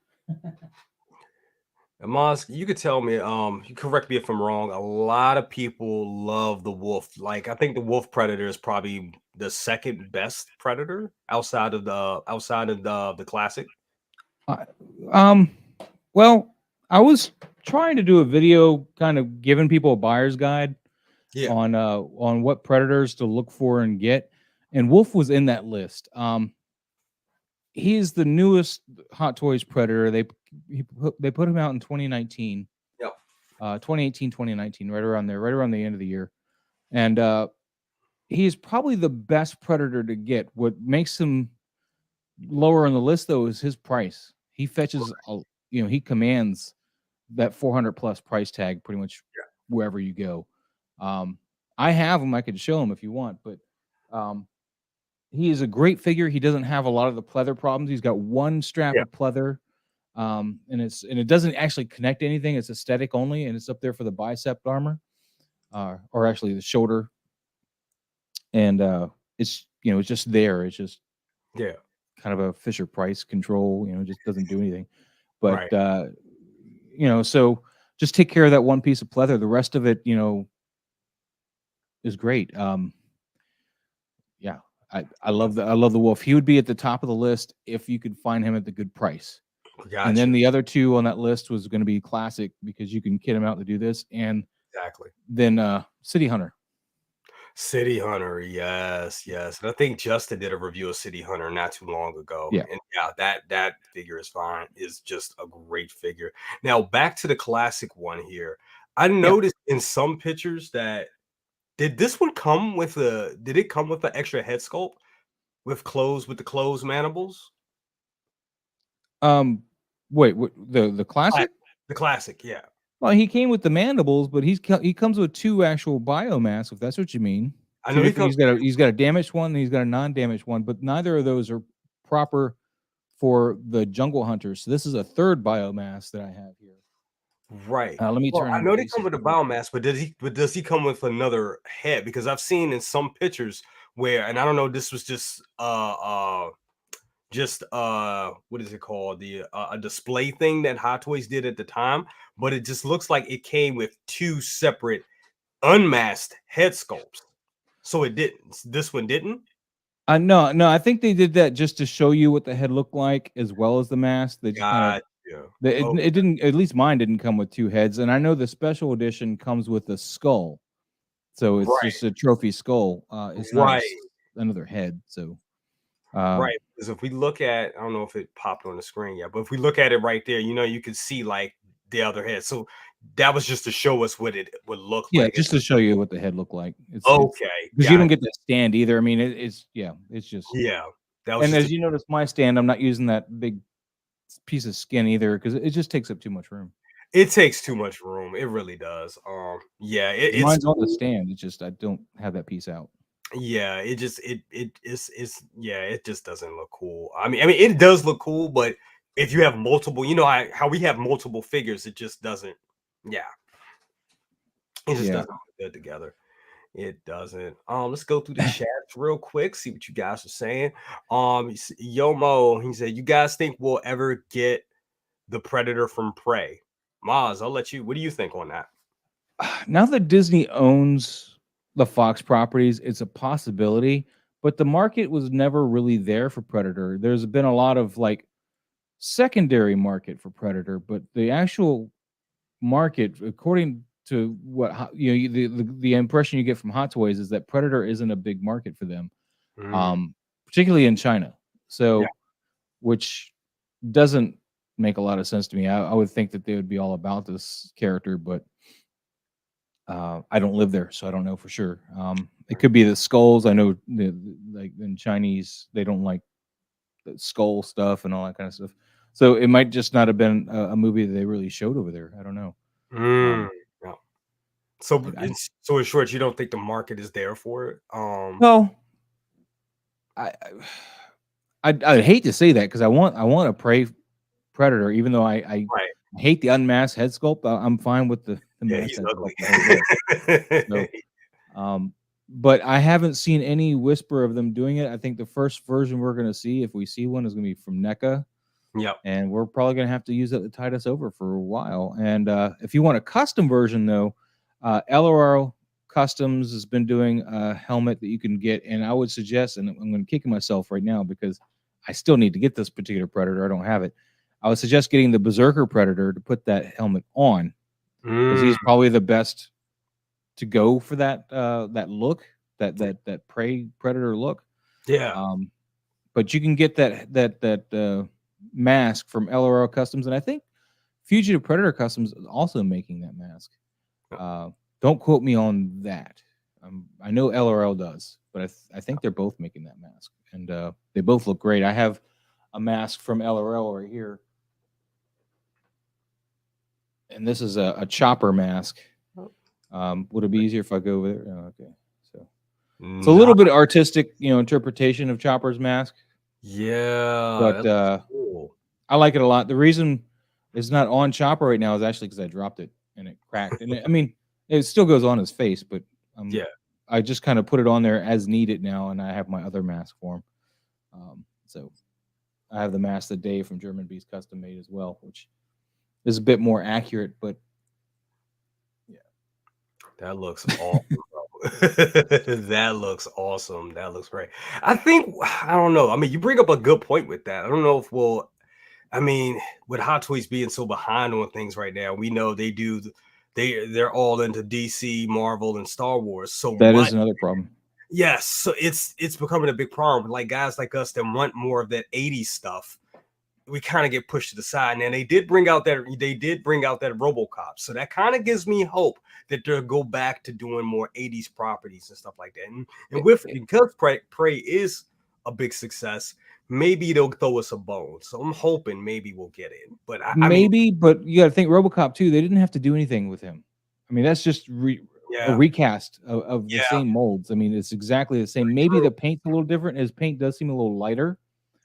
And Maz, you could tell me, you correct me if I'm wrong. A lot of people love the wolf. Like, I think the wolf predator is probably the second best predator outside of the classic. Uh, um, well, I was trying to do a video, kind of giving people a buyer's guide Yeah. on what predators to look for and get, and Wolf was in that list. He's the newest Hot Toys Predator. They put him out in 2019, Yep. 2018, 2019, right around there, right around the end of the year. And he's probably the best Predator to get. What makes him lower on the list though is his price. He fetches, he commands that 400 plus price tag pretty much wherever you go. Um, I have him. I could show him if you want, but um, he is a great figure. He doesn't have a lot of the pleather problems. He's got one strap Yeah. of pleather, and it doesn't actually connect to anything. It's aesthetic only, and it's up there for the bicep armor, or actually the shoulder, and it's just there. It's just Yeah. kind of a Fisher Price control. It just doesn't do anything. But Right. so just take care of that one piece of pleather. The rest of it, is great. Yeah, I love the wolf. He would be at the top of the list if you could find him at the good price. And then Gotcha. the other two on that list was going to be classic because you can kit him out to do this, and Exactly. then City Hunter. City Hunter, yes, yes. And I think Justin did a review of City Hunter not too long ago. Yeah, And yeah, that figure is fine, is just a great figure. Now back to the classic one here. I yeah. noticed in some pictures that did it come with an extra head sculpt with the closed mandibles? Um, wait, what, the Cla- classic? The classic, yeah. Well, he came with the mandibles, but he comes with two actual biomass, if that's what you mean. I Two know he different. comes. He's got a damaged one, and he's got a non-damaged one, but neither of those are proper for the jungle hunters. So this is a third biomass that I have here. Right. Let me Well, turn I him know they come facing with a towards you. biomass, but does he come with another head? Because I've seen in some pictures where, and I don't know, this was just what is it called? A display thing that Hot Toys did at the time, but it just looks like it came with two separate unmasked head sculpts. So it didn't. This one didn't? No, no, I think they did that just to show you what the head looked like as well as the mask. They just kind of Gotcha. it Okay. didn't, at least mine didn't come with two heads, and I know the special edition comes with a skull, so it's Right. just a trophy skull. It's not Right. another head. So um, Right, because if we look at, I don't know if it popped on the screen yet, but if we look at it right there, you can see like the other head. So that was just to show us what it would look yeah, like. just to show you what the head looked like. It's Okay, because you don't got get that stand either. I mean, it's just. yeah. That was And just as you notice, my stand, I'm not using that big piece of skin either because it just takes up too much room. it takes too much room. It really does. Yeah, 'Cause it's mine's on the cool. stand. It's just I don't have that piece out. Yeah, it just it's yeah, it just doesn't look cool. I mean, it does look cool, but if you have multiple, how we have multiple figures, it just doesn't. Yeah, it just Yeah. doesn't look good together. It doesn't. Let's go through the chats real quick, see what you guys are saying. Yomo, he said, "You guys think we'll ever get the Predator from Prey?" Maz, I'll let you. What do you think on that? Now that Disney owns the Fox properties, it's a possibility, but the market was never really there for Predator. There's been a lot of like secondary market for Predator, but the actual market, according to what the impression you get from Hot Toys is that Predator isn't a big market for them, Mm, um, particularly in China. yeah, So, which doesn't make a lot of sense to me. I would think that they would be all about this character, but I don't live there, so I don't know for sure. It could be the skulls. I know, like in Chinese, they don't like the skull stuff and all that kind of stuff. So it might just not have been a movie that they really showed over there. I don't know. Mm, Um, yeah. So I in short, you don't think the market is there for it? well, I I'd hate to say that because I want a prey predator, even though I Right. hate the unmasked head sculpt. I'm fine with the Yeah, masked he's head ugly. sculpt the whole way. So, um, but I haven't seen any whisper of them doing it. I think the first version we're gonna see, if we see one, is gonna be from NECA, Yep. and we're probably gonna have to use that to tide us over for a while. And if you want a custom version, though, LRL Customs has been doing a helmet that you can get, and I would suggest, and I'm gonna kick myself right now because I still need to get this particular Predator. I don't have it. I would suggest getting the Berserker Predator to put that helmet on because Mm, he's probably the best to go for that look, that prey predator look. yeah. Um, but you can get that mask from LRL Customs, and I think Fugitive Predator Customs is also making that mask. Uh, don't quote me on that. I know LRL does, but I think they're both making that mask, and they both look great. I have a mask from LRL right here, and this is a chopper mask. Would it be easier if I go over there? Oh, okay, so it's a Nah, little bit artistic, interpretation of Chopper's mask, yeah, but that looks cool. I like it a lot. The reason it's not on Chopper right now is actually because I dropped it and it cracked. And I mean, it still goes on his face, but Yeah. I just kind of put it on there as needed now, and I have my other mask for him. So I have the mask that Dave from German Beast custom made as well, which is a bit more accurate. But yeah, That looks awesome, bro. That looks awesome. That looks great. I think I don't know. I mean, you bring up a good point with that. I don't know if we'll. I mean, with Hot Toys being so behind on things right now, we know they do. They're all into DC, Marvel, and Star Wars so that much. is another problem. Yes, so it's becoming a big problem. Like guys like us that want more of that '80s stuff, we kind of get pushed to the side. And they did bring out that RoboCop, so that kind of gives me hope that they'll go back to doing more '80s properties and stuff like that. And It- with it- because Prey is a big success, maybe they'll throw us a bone. So I'm hoping maybe we'll get in. But I mean, Maybe, but you got to think RoboCop 2. They didn't have to do anything with him. I mean, that's just a yeah, recast of the yeah, same molds. I mean, it's exactly the same. Maybe true. the paint's a little different. His paint does seem a little lighter,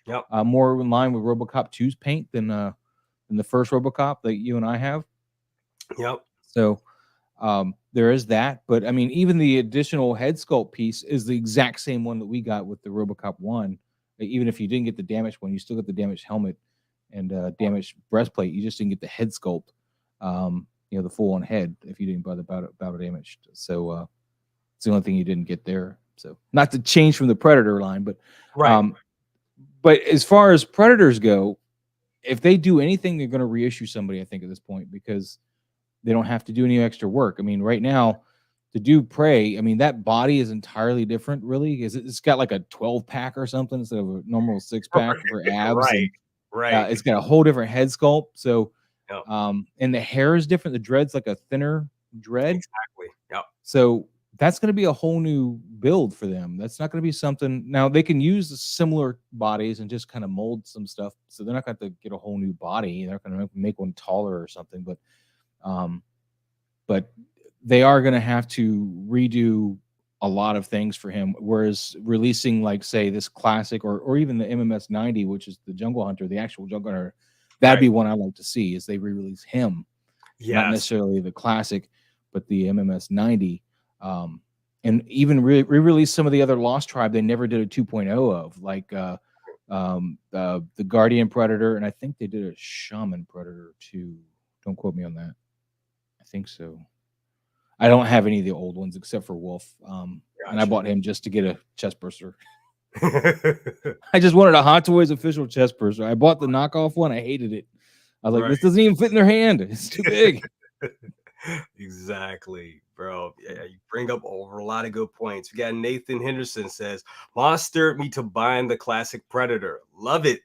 Yep, more in line with RoboCop 2's paint than the first RoboCop that you and I have. yep, So there is that. But I mean, even the additional head sculpt piece is the exact same one that we got with the RoboCop 1. Even if you didn't get the damaged one, you still get the damaged helmet and damaged breastplate. You just didn't get the head sculpt, the full on head if you didn't buy the battle damaged. So it's the only thing you didn't get there. So not to change from the Predator line, right. um, but as far as Predators go, if they do anything, they're going to reissue somebody. I think at this point because they don't have to do any extra work. I mean, right now to do Prey, I mean that body is entirely different, really, because it's got like a 12 pack or something instead of a normal 6 pack for abs, Right, and right. it's got a whole different head sculpt. So, Yep, and the hair is different. The dread's like a thinner dread, exactly. Yep, so that's going to be a whole new build for them. That's not going to be something. Now they can use similar bodies and just kind of mold some stuff, so they're not going to get a whole new body. They're going to make one taller or something, um, but they are going to have to redo a lot of things for him. Whereas releasing, like, say, this classic or even the MMS 90, which is the Jungle Hunter, the actual Jungle Hunter, that'd right. be one I like to see is they re-release him, not Yes. necessarily the classic, but the MMS 90. Um, and even re-release some of the other Lost Tribe they never did a 2.0 of, like the Guardian Predator, and I think they did a Shaman Predator too. Don't quote me on that. I think so. I don't have any of the old ones except for Wolf. And I Gotcha. bought him just to get a chest burster. I just wanted a Hot Toys official chest burster. I bought the knockoff one. I hated it. I was like, Right. this doesn't even fit in their hand. It's too big. Exactly, bro. Yeah, you bring up over a lot of good points. We got Nathan Henderson says, "Mom stirred me to buying the classic Predator. Love it,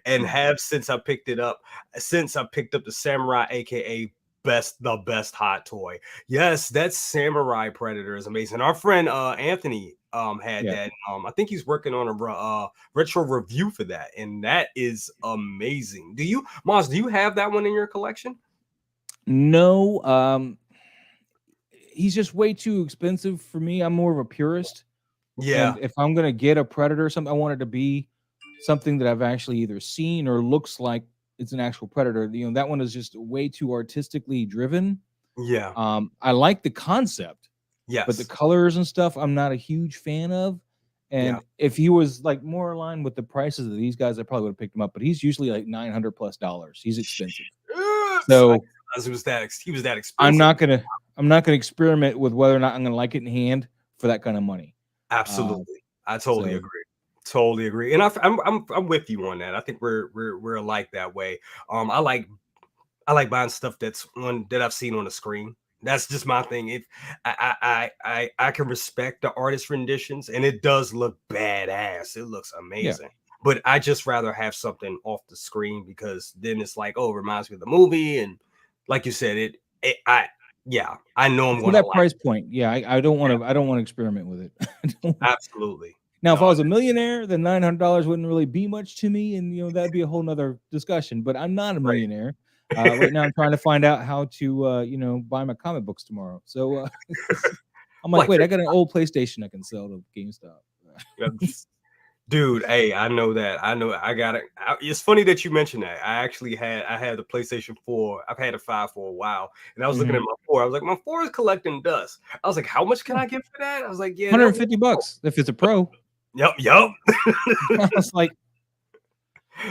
and Mm. have since I picked it up. Since I picked up the Samurai, aka the best hot toy. Yes, that Samurai Predator is amazing. Our friend Anthony had Yeah. that. I think he's working on a retro review for that, and that is amazing. Do you, Moss? Do you have that one in your collection? No, he's just way too expensive for me. I'm more of a purist, Yeah, and if I'm gonna get a Predator or something, I want it to be something that I've actually either seen or looks like it's an actual Predator. That one is just way too artistically driven. yeah, I like the concept, but the yes, colors and stuff, I'm not a huge fan of. yeah. And if he was like more aligned with the prices of these guys, I probably would have picked him up. But he's usually like $900 plus. He's expensive. So I So didn't realize he was that I'm expensive. not gonna I'm not gonna experiment with whether or not I'm gonna like it in hand for that kind of money. Um, Absolutely, I totally so agree. Totally agree, and I'm with you on that. I think we're alike that way. I like buying stuff that I've seen on the screen. That's just my thing. If I can respect the artist renditions, and it does look badass. It looks yeah, amazing. But I just rather have something off the screen because then it's like, oh, it reminds me of the movie, and like you said, it I yeah, I know I'm for gonna that like price point, yeah, I don't want to. I don't want to experiment with it. I don't it. wanna- Absolutely. Now, if I No, was a millionaire, then $900 wouldn't really be much to me, and that'd be a whole nother discussion. But I'm not a millionaire. right. Right now, I'm trying to find out how to buy my comic books tomorrow. So I'm like, Like wait, I got an old PlayStation I can sell to GameStop. dude, hey, I know that. I know I got it. It's funny that you mentioned that. I had the PlayStation 4. I've had a 5 for a while. And I was looking at Mhm. my 4. I was like, my 4 is collecting dust. I was like, how much can I get for that? I was like, yeah, that $150 if it's a pro. Yep. I was like,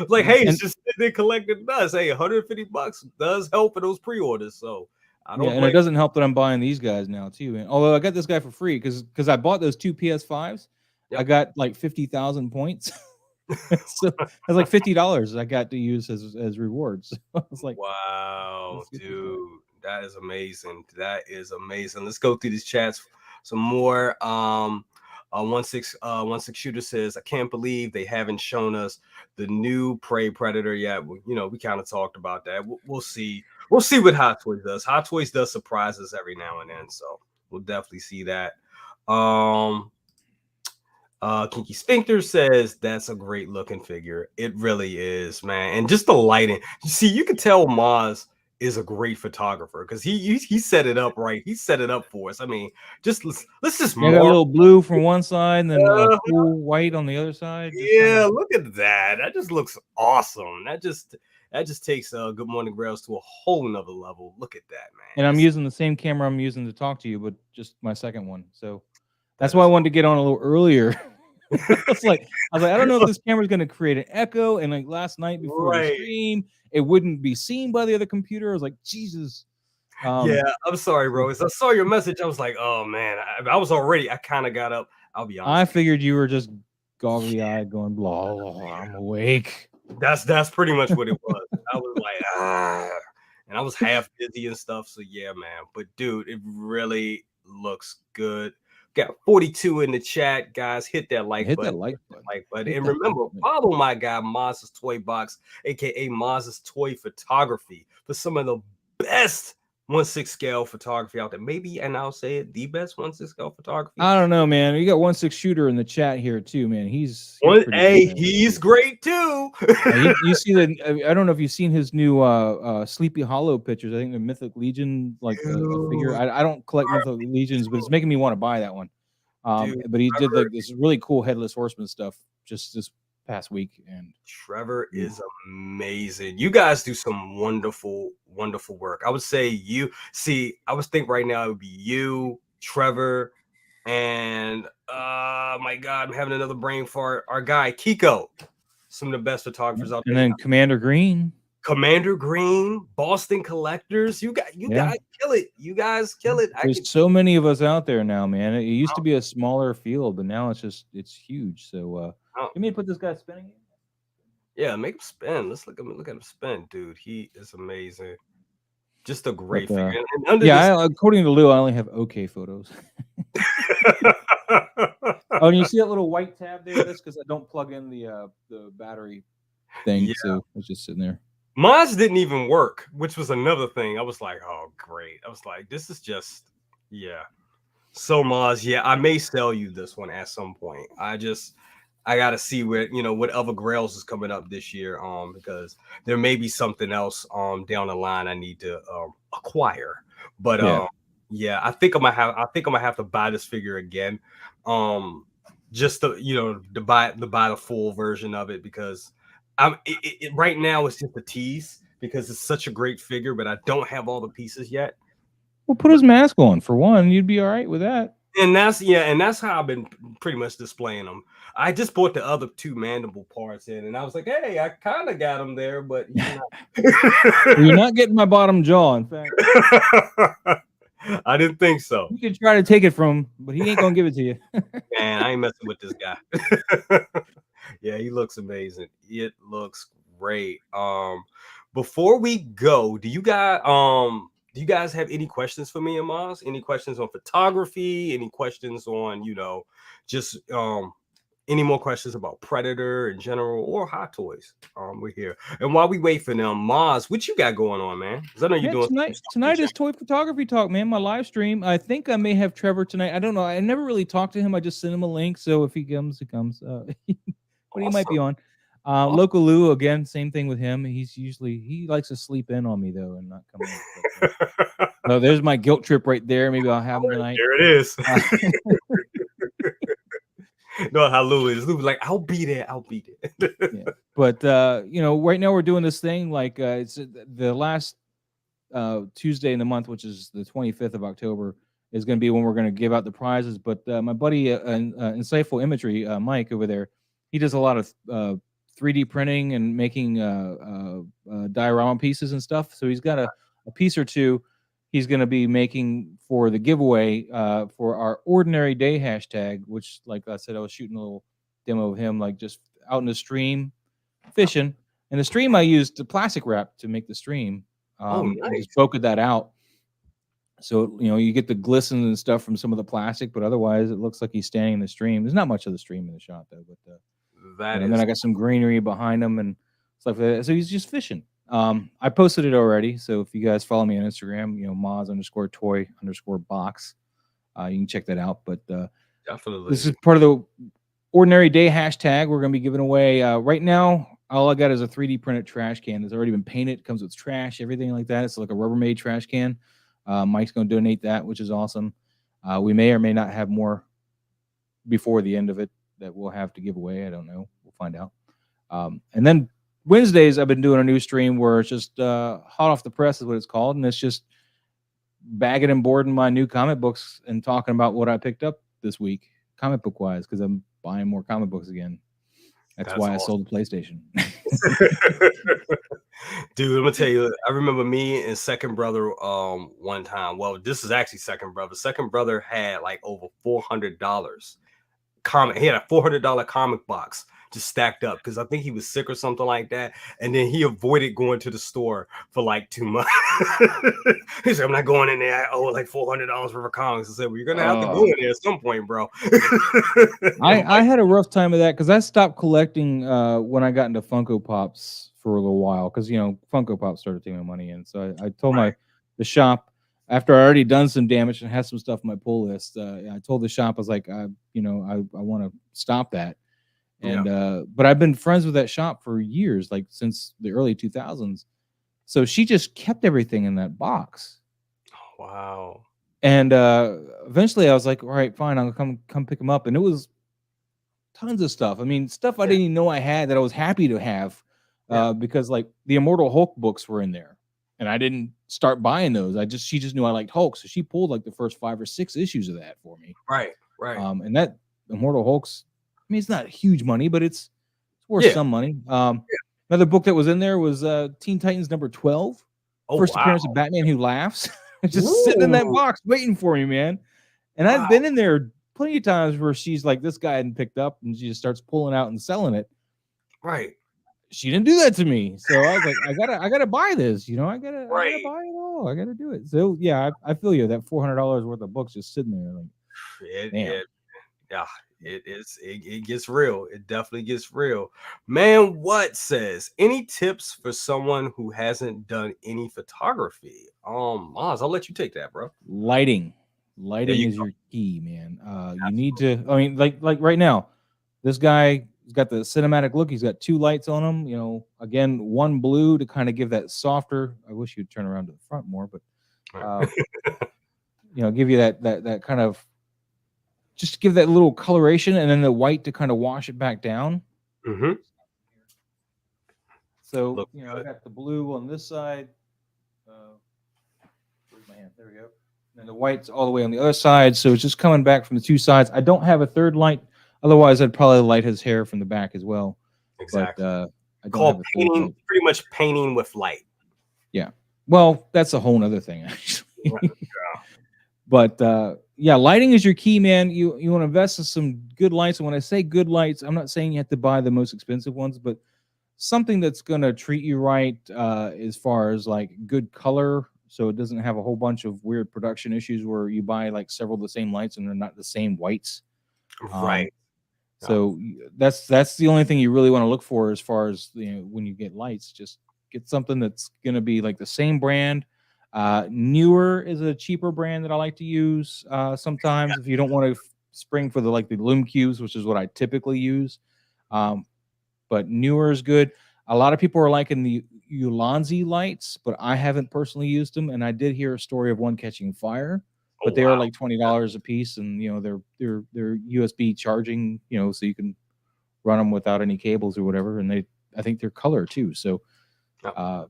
Like, hey, it's and just sitting there collecting dust. Hey, $150 does help for those pre-orders. So I yeah, don't and it blame doesn't help that I'm buying these guys now too. And although I got this guy for free because I bought those two PS5s, I Yep. got like 50,000 points. So that's like $50 I got to use as rewards. I was like, Wow, let's get this guy. dude, that is amazing. That is amazing. Let's go through these chats some more. 16 shooter says, I can't believe they haven't shown us the new prey predator yet. We kind of talked about that. We'll see. We'll see what Hot Toys does. Hot Toys does surprise us every now and then, so we'll definitely see that. Um, Kinky Sphincter says that's a great looking figure. It really is, man. And just the lighting. You see, you can tell Maz is a great photographer because he set it up right. He set it up for us. I mean, let's just Yeah, I got a mark. little blue from one side and then a Uh, cool white on the other side. Just kind of, yeah, look at that. That just looks awesome. That just takes Good Morning Grails to a whole nother level. Look at that, man. and I'm This using the same camera I'm using to talk to you, but just my second one. So that's that why I is wanted to get on a little earlier. I was like, I don't know if this camera's going to create an echo. And like last night before the right. stream, it wouldn't be seen by the other computer. I was like, Jesus. Yeah, Um, I'm sorry, so Rose. I saw your message. I was like, oh man, I kind of got up. I'll be honest I with you. figured you were just goggly eyed, going blah, blah, blah. I'm awake. That's pretty much what it was. I was like, and I was half busy and stuff. So yeah, man. But dude, it really looks good. Got 42 in the chat, guys. Hit that like Hit that button. like button. Like button. Hit And that like remember, button. follow my guy Maz's Toy Box, aka Maz's Toy Photography, for some of the best 1/6 scale photography out there. Maybe, and I'll say it, the best 1/6 scale photography. I don't know, man. You got 1/6 shooter in the chat here too, man. He's One, pretty good hey, at it he's too. great too. You see the I don't know if you've seen his new Sleepy Hollow pictures. I think the Mythic Legion like a figure. Dude, I don't collect Mythic Legions, but it's making me want to buy that one. dude, But he did Trevor like this really cool headless horseman stuff just this past week, and Trevor ooh, is amazing. You guys do some wonderful, wonderful work. I would say I was thinking right now it would be you, Trevor, and my God, I'm having another brain fart. Our guy, Kiko. Some of the best yeah. photographers out And there. then Commander Green. Commander Green, Boston Collectors. You Yeah. guys kill it. You guys kill it. I There's could so many of us out there now, man. It used to be a smaller field, but now it's huge. So oh, you may put this guy spinning. yeah, make him spin. Look at him spin, dude. He is amazing. Just a But great figure. And under yeah, this according to Lou, I only have okay photos. Oh, and you see that little white tab there? That's because I don't plug in the battery thing, Yeah, so it's just sitting there. mine didn't even work, which was another thing. I was like, oh great. I was like, this is just yeah. So Maz, yeah, I may sell you this one at some point. I gotta see what other Grails is coming up this year. Because there may be something else down the line I need to acquire. But Yeah. yeah, I think I'm gonna have to buy this figure again. Um, just to to buy the full version of it because right now it's just a tease because it's such a great figure, but I don't have all the pieces yet. Well, put But his mask on for one. You'd be all right with that. and that's how I've been pretty much displaying them. I just bought the other two mandible parts in, and I was like, hey, I kind of got him there, but he's not. Well, you're not getting my bottom jaw. In fact, I didn't think so. you could try to take it from him, but he ain't gonna give it to you. Man, I ain't messing with this guy. Yeah, he looks amazing. It looks great. Before we go, do you guys have any questions for me, Amaz? Any questions on photography? Any questions on, just any more questions about Predator in general or Hot Toys? We're here. And while we wait for them, Maz, what you got going on, man? Because I know you're Yeah, doing some new tonight stuff on the tonight is channel. toy photography talk, man. My live stream. I think I may have Trevor tonight. I don't know. I never really talked to him. I just sent him a link. So if he comes, he comes. But he might be Awesome. on. Awesome. Local Lou again. Same thing with him. He likes to sleep in on me though and not come in. But oh, there's my guilt trip right there. Maybe I'll have him tonight. There it is. Uh, No, how Lou is. Lou was like, I'll be there. I'll be there. yeah. But right now we're doing this thing like it's the last Tuesday in the month, which is the 25th of October, is going to be when we're going to give out the prizes. But my buddy, Insightful Imagery, Mike over there, he does a lot of 3D printing and making diorama pieces and stuff. So he's got a piece or two he's going to be making for the giveaway for our Ordinary Day hashtag, which, like I said, I was shooting a little demo of him, like just out in the stream fishing. In the stream, I used the plastic wrap to make the stream Oh, and just nice. bokeh that out. So you get the glisten and stuff from some of the plastic, but otherwise it looks like he's standing in the stream. There's not much of the stream in the shot though, but That and then is I got some greenery behind him and stuff like that. So he's just fishing. I posted it already, so if you guys follow me on Instagram, Moz_toy_box, you can check that out. But this is definitely. part of the Ordinary Day hashtag. We're going to be giving away right now. All I got is a 3D printed trash can that's already been painted. It comes with trash, everything like that. It's like a Rubbermaid trash can. Mike's going to donate that, which is awesome. We may or may not have more before the end of it that we'll have to give away. I don't know. We'll find out. And then Wednesdays, I've been doing a new stream where it's just hot off the press is what it's called. And it's just bagging and boarding my new comic books and talking about what I picked up this week, comic book wise, because I'm buying more comic books again. That's That's why I awesome. sold the PlayStation. Dude, I'm gonna tell you, I remember me and second brother one time. Well, this is actually second brother. Second brother had like over $400 comic. He had a $400 comic box just stacked up because I think he was sick or something like that. And then he avoided going to the store for like 2 months. He said, "I'm not going in there. I owe like $400 worth of comics." I said, "Well, you're gonna have to go in there at some point, bro." And I had a rough time of that because I stopped collecting when I got into Funko Pops for a little while because Funko Pops started taking my money in. So I told Right. the shop after I already done some damage and had some stuff on my pull list. I told the shop I was like, I want to stop that. Yeah. And but I've been friends with that shop for years, like since the early 2000s. So she just kept everything in that box. Wow. And eventually I was like, all right, fine, I'll come pick them up. And it was tons of stuff. I mean, stuff I Yeah. didn't even know I had that I was happy to have Yeah. because like the Immortal Hulk books were in there. And I didn't start buying those. She just knew I liked Hulk. So she pulled like the first 5 or 6 issues of that for me. Right. Right. And that Immortal Hulk's, I mean, it's not huge money, but it's worth Yeah. some money. Another book that was in there was Teen Titans number 12, Oh first wow. appearance of Batman Who Laughs. Just sitting in that Ooh, box waiting for me, man. And I've wow. been in there plenty of times where she's like, this guy hadn't picked up, and she just starts pulling out and selling it. Right. She didn't do that to me. So I was like, I gotta buy this, I gotta Right. buy it all. I gotta do it. So yeah, I feel you. That $400 worth of books just sitting there, like, It, damn. it yeah, it gets real. It definitely gets real. Man, what says any tips for someone who hasn't done any photography? Oz, I'll let you take that, bro. Lighting. There Lighting you is go. your key, man. You need to. I mean, like right now, this guy has got the cinematic look. He's got 2 lights on him. Again, one blue to kind of give that softer. I wish you'd turn around to the front more, but Right. uh, give you that kind of, just give that little coloration, and then the white to kind of wash it back down. Hmm. So, Look I good. got the blue on this side. Uh, where's my hand? There we go. And the white's all the way on the other side. So it's just coming back from the two sides. I don't have a third light. Otherwise, I'd probably light his hair from the back as well. But Exactly. I don't Called have a third painting, light. pretty much painting with light. Yeah. Well, that's a whole nother thing, actually. Right. But yeah, lighting is your key, man. You want to invest in some good lights. And when I say good lights, I'm not saying you have to buy the most expensive ones, but something that's going to treat you right, as far as like good color, so it doesn't have a whole bunch of weird production issues where you buy like several of the same lights and they're not the same whites. um, Right. Yeah. so that's the only thing you really want to look for as far as, when you get lights. Just get something that's going to be like the same brand. Newer is a cheaper brand that I like to use sometimes if you don't want to spring for the Lume cubes, which is what I typically use. um, but newer is good. A lot of people are liking the Ulanzi lights, but I haven't personally used them. And I did hear a story of one catching fire, Oh but they are wow. like $20 a piece, and they're USB charging, so you can run them without any cables or whatever. And I think they're color too. So Yep. uh,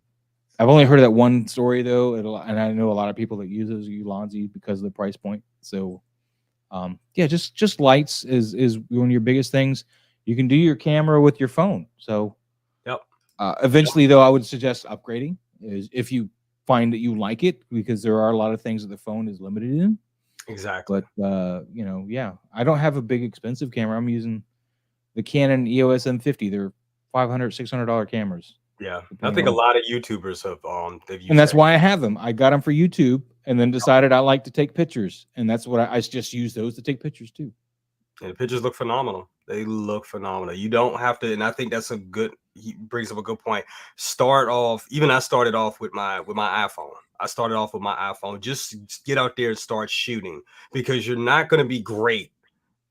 I've only heard of that one story though, and I know a lot of people that use those Ulanzi because of the price point. So yeah, just lights is one of your biggest things. You can do your camera with your phone. So Yep. Yep. eventually, though, I would suggest upgrading is if you find that you like it, because there are a lot of things that the phone is limited in. Exactly. But yeah, I don't have a big expensive camera. I'm using the Canon EOS M50. They're $500, $600 cameras, Yeah. I depending think a on. lot of YouTubers have they've And used that's that. why I have them. I got them for YouTube, and then decided I like to take pictures, and that's what I just use those to take pictures too. And the pictures look phenomenal. They look phenomenal. You don't have to, and I think that's a good. He brings up a good point. Start off. Even I started off with my iPhone. I started off with my iPhone. Just get out there and start shooting, because you're not going to be great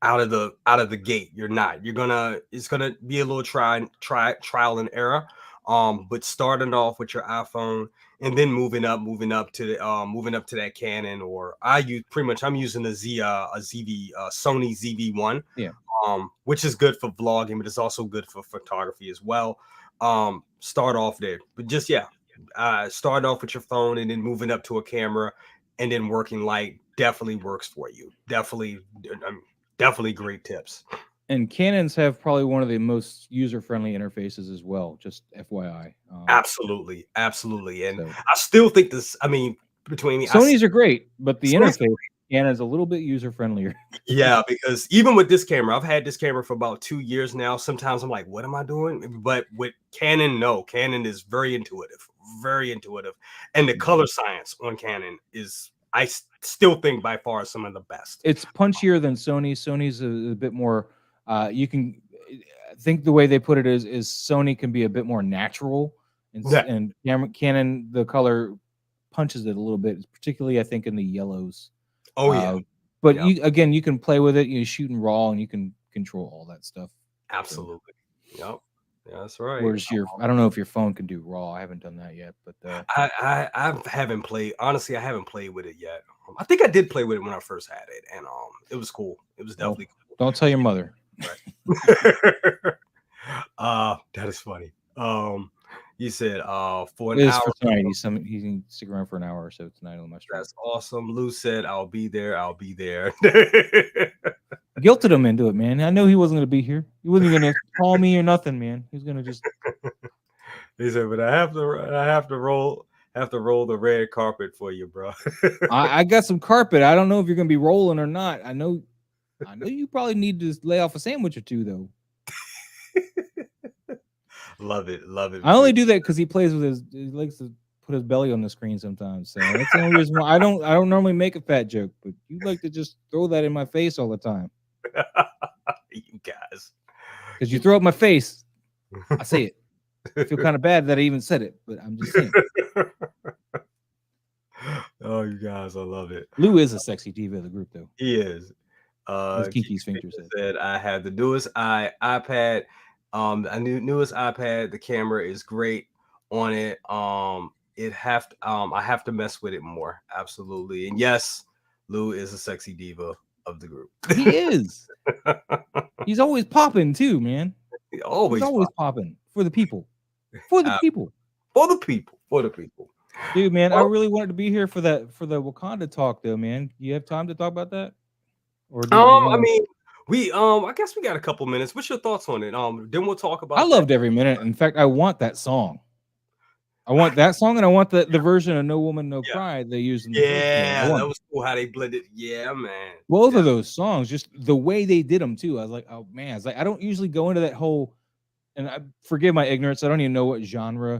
out of the gate. You're not. It's gonna be a little trial and error. But starting off with your iPhone and then moving up to that Canon, or I'm using a ZV Sony ZV-1, Yeah. which is good for vlogging, but it's also good for photography as well. Start off there, but just yeah, start off with your phone and then moving up to a camera and then working light definitely works for you. Definitely great tips. And Canons have probably one of the most user-friendly interfaces as well, just FYI. Absolutely, absolutely, and So I still think this. I mean, between me, Sony's are great, but the Sony's interface Canon's a little bit user-friendlier. yeah, because even with this camera, I've had this camera for about 2 years now. Sometimes I'm like, what am I doing? But with Canon, no, Canon is very intuitive, and the Yeah. color science on Canon is, still think by far some of the best. It's punchier than Sony. Sony's a bit more, you can I think the way they put it is Sony can be a bit more natural, Yeah. and Canon, the color punches it a little bit, particularly I think in the yellows. Oh yeah. Uh, but Yep. you can play with it. You shoot in raw, and you can control all that stuff. So Absolutely. Yep. Yeah, that's right. whereas I don't know if your phone can do raw. I haven't done that yet, but I haven't played, honestly. I haven't played with it yet. I think I did play with it when I first had it, and it was cool. It was well, definitely don't tell your mother. right. That is funny. You said for an It is hour. for tonight. He can stick around for an hour or so tonight on my stream. That's awesome. Lou said, "I'll be there. I'll be there." Guilted him into it, man. I know he wasn't gonna be here. He wasn't gonna call me or nothing, man. He was gonna just. He said, "But I have to roll the red carpet for you, bro." I got some carpet. I don't know if you're gonna be rolling or not. I know you probably need to lay off a sandwich or two though. Love it I between. only do that because he plays with his. He likes to put his belly on the screen sometimes. So that's the only reason why I don't normally make a fat joke, but you like to just throw that in my face all the time You guys. because you You- throw it in my face. I say it. I feel kind of bad that I even said it, but I'm just saying. Oh, you guys, I love it. Lou is a sexy diva of the group, though. He is. As Kiki Kinky Sphincter said. said, "I have the newest iPad. A newest iPad. The camera is great on it. I have to mess with it more. Absolutely. And yes, Lou is a sexy diva of the group. He is. He's always popping too, man. He's Always always pop. popping for the people. For the Uh, people. for the people. For the people. Dude, man, I Well, really wanted to be here for the Wakanda talk though, man. You have time to talk about that? Or did you I want to mean, I guess we got a couple minutes. What's your thoughts on it? Then we'll talk I about that. loved every minute. In fact, I want that song. I want that song and I want the version of No Woman No Yeah. Cry they used in the first movie. I Yeah, that want was cool how they blended. Yeah, man. both Yeah. of those songs, just the way they did them too. I was like, oh man, it's like I don't usually go into that whole and I forgive my ignorance. I don't even know what genre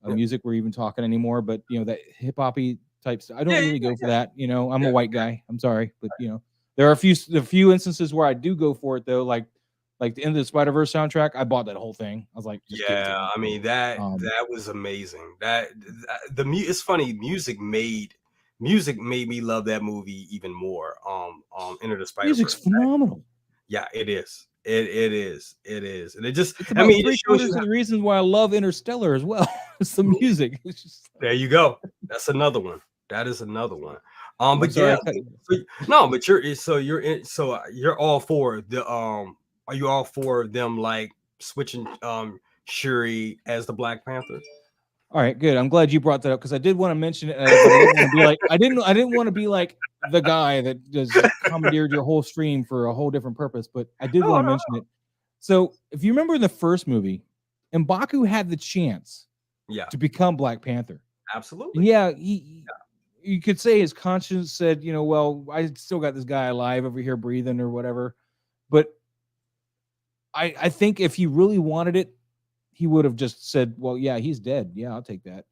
of Yeah. music we're even talking anymore, but you know, that hip hoppy type stuff. I don't Yeah. really go for that. You know, I'm a Yeah. white guy. I'm sorry, but you know, there are a few instances where I do go for it though, like the end of the Spider-Verse soundtrack. I bought that whole thing. I was like, just give it to Yeah, me. I mean that Um, that was amazing. It's funny. Music made me love that movie even more. Enter the Spider Music's Verse. phenomenal. Yeah, it is. It is, and it just. It's I about mean, it three just shows quarters you of how. the reasons why I love Interstellar as well. It's the music. It's just There you go. That's another one. That is another one. I'm But sorry yeah, I cut you. no, but you're all for the Are you all for them like switching Shuri as the Black Panther? All right, good. I'm glad you brought that up because I did want to mention it, but I didn't want to be like I didn't want to be like the guy that just commandeered your whole stream for a whole different purpose. But I did No, want to no, mention it. So if you remember in the first movie, M'Baku had the chance yeah, to become Black Panther, and absolutely. yeah, you could say his conscience said, you know, well, I still got this guy alive over here breathing or whatever. But I think if he really wanted it, he would have just said, "Well, yeah, he's dead. Yeah, I'll take that."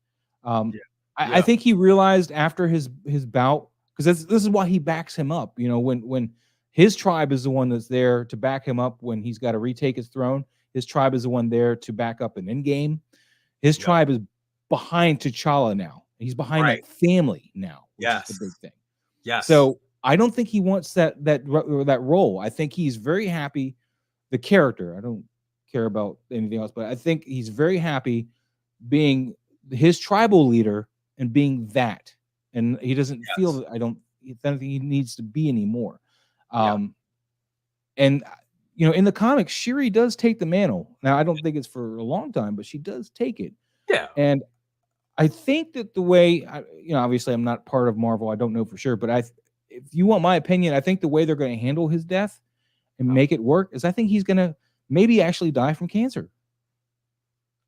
Um, Yeah, I yeah, think he realized after his bout because this is why he backs him up. You know, when his tribe is the one that's there to back him up when he's got to retake his throne. His tribe is the one there to back up an Endgame. His yeah. tribe is behind T'Challa now. He's behind Right. that family now, which is the Yes. big thing. Yes. So I don't think he wants that role. I think he's very happy. The character. I don't care about anything else, but I think he's very happy being his tribal leader and being that. And he doesn't feel Yes. that I don't think he needs to be anymore. Yeah. Um, and you know, in the comics, Shuri does take the mantle. Now, I don't think it's for a long time, but she does take it. Yeah. And I think that the way, you know, obviously I'm not part of Marvel, I don't know for sure, but if you want my opinion, I think the way they're going to handle his death and Oh, make it work is I think he's going to maybe actually die from cancer.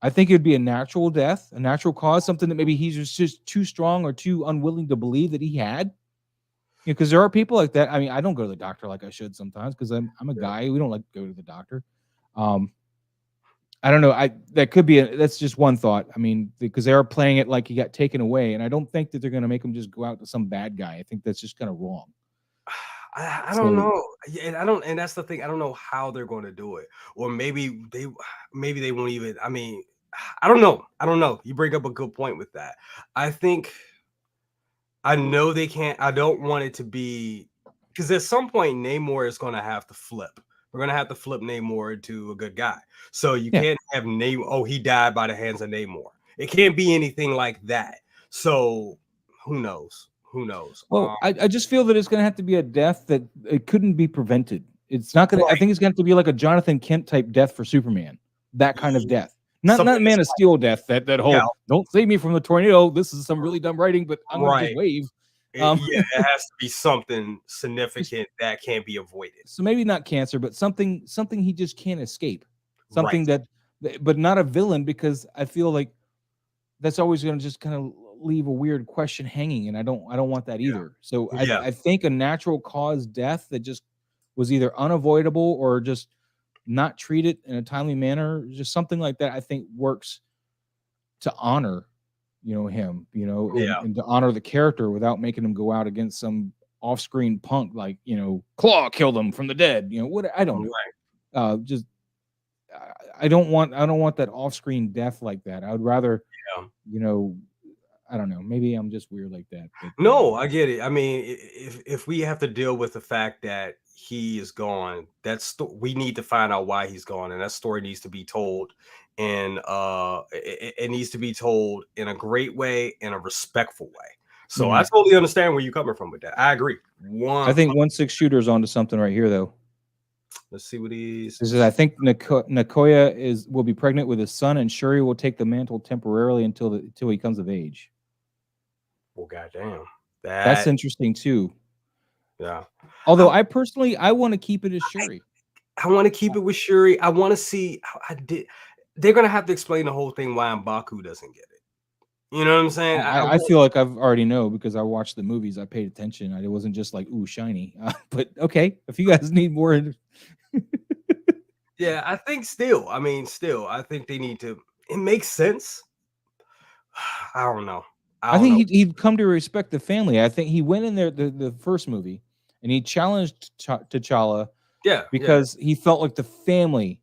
I think it would be a natural death, a natural cause, something that maybe he's just too strong or too unwilling to believe that he had. You know, because there are people like that. I mean, I don't go to the doctor like I should sometimes because I'm a yeah. guy. We don't like to go to the doctor. Um, I don't know. That could be that's just one thought. I mean, because they are playing it like he got taken away, and I don't think that they're going to make him just go out to some bad guy. I think that's just kind of wrong. I don't So know. Yeah, and I don't, and that's the thing. I don't know how they're going to do it, or maybe they won't even. I mean, I don't know. I don't know. You bring up a good point with that. I think I know they can't. I don't want it to be because at some point Namor is going to have to flip. We're going to have to flip Namor into a good guy. So you yeah. can't have Namor. Oh, he died by the hands of Namor. It can't be anything like that. So who knows? Who knows? Well, I just feel that it's going to have to be a death that it couldn't be prevented. It's not going to. I Right. think it's going to have to be like a Jonathan Kent type death for Superman. That kind of death, not Something that's Man of Steel death. That yeah, whole "don't save me from the tornado." This is some really dumb writing, but I'm going to just right. wave. Um, Yeah, it has to be something just significant that can't be avoided. so maybe not cancer, but something he just can't escape. Right. Something but not a villain because I feel like that's always going to just kind of leave a weird question hanging, and I don't want that either. So Yeah. Yeah. I think a natural cause death that just was either unavoidable or just not treated in a timely manner, just something like that. I think works to honor, you know, him, you know, Yeah. and to honor the character without making him go out against some off-screen punk like you know Claw killed him from the dead. You know what? I don't know. Right. Just I don't want that off-screen death like that. I would rather Yeah. you know I don't know. Maybe I'm just weird like that. But No, I get it. I mean, if we have to deal with the fact that he is gone, we need to find out why he's gone, and that story needs to be told, and it needs to be told in a great way, in a respectful way. So I totally understand where you're coming from with that. I agree. I One, think 1 6 shooter's onto something right here, though. let's see what he's. This is, I think Nakoya will be pregnant with his son, and Shuri will take the mantle temporarily until he comes of age. Well, goddamn, That's interesting too. yeah. Although I personally want to keep it as Shuri. I want to keep it with Shuri. I want to see how I did. They're gonna have to explain the whole thing why M'Baku doesn't get it. You know what I'm saying? I feel like I've already know because I watched the movies. I paid attention. It wasn't just like, ooh, shiny. But okay, if you guys need more. Yeah, I think I think they need to. It makes sense. I don't know. I think he'd come to respect the family. I think he went in there the first movie and he challenged T'Challa because he felt like the family,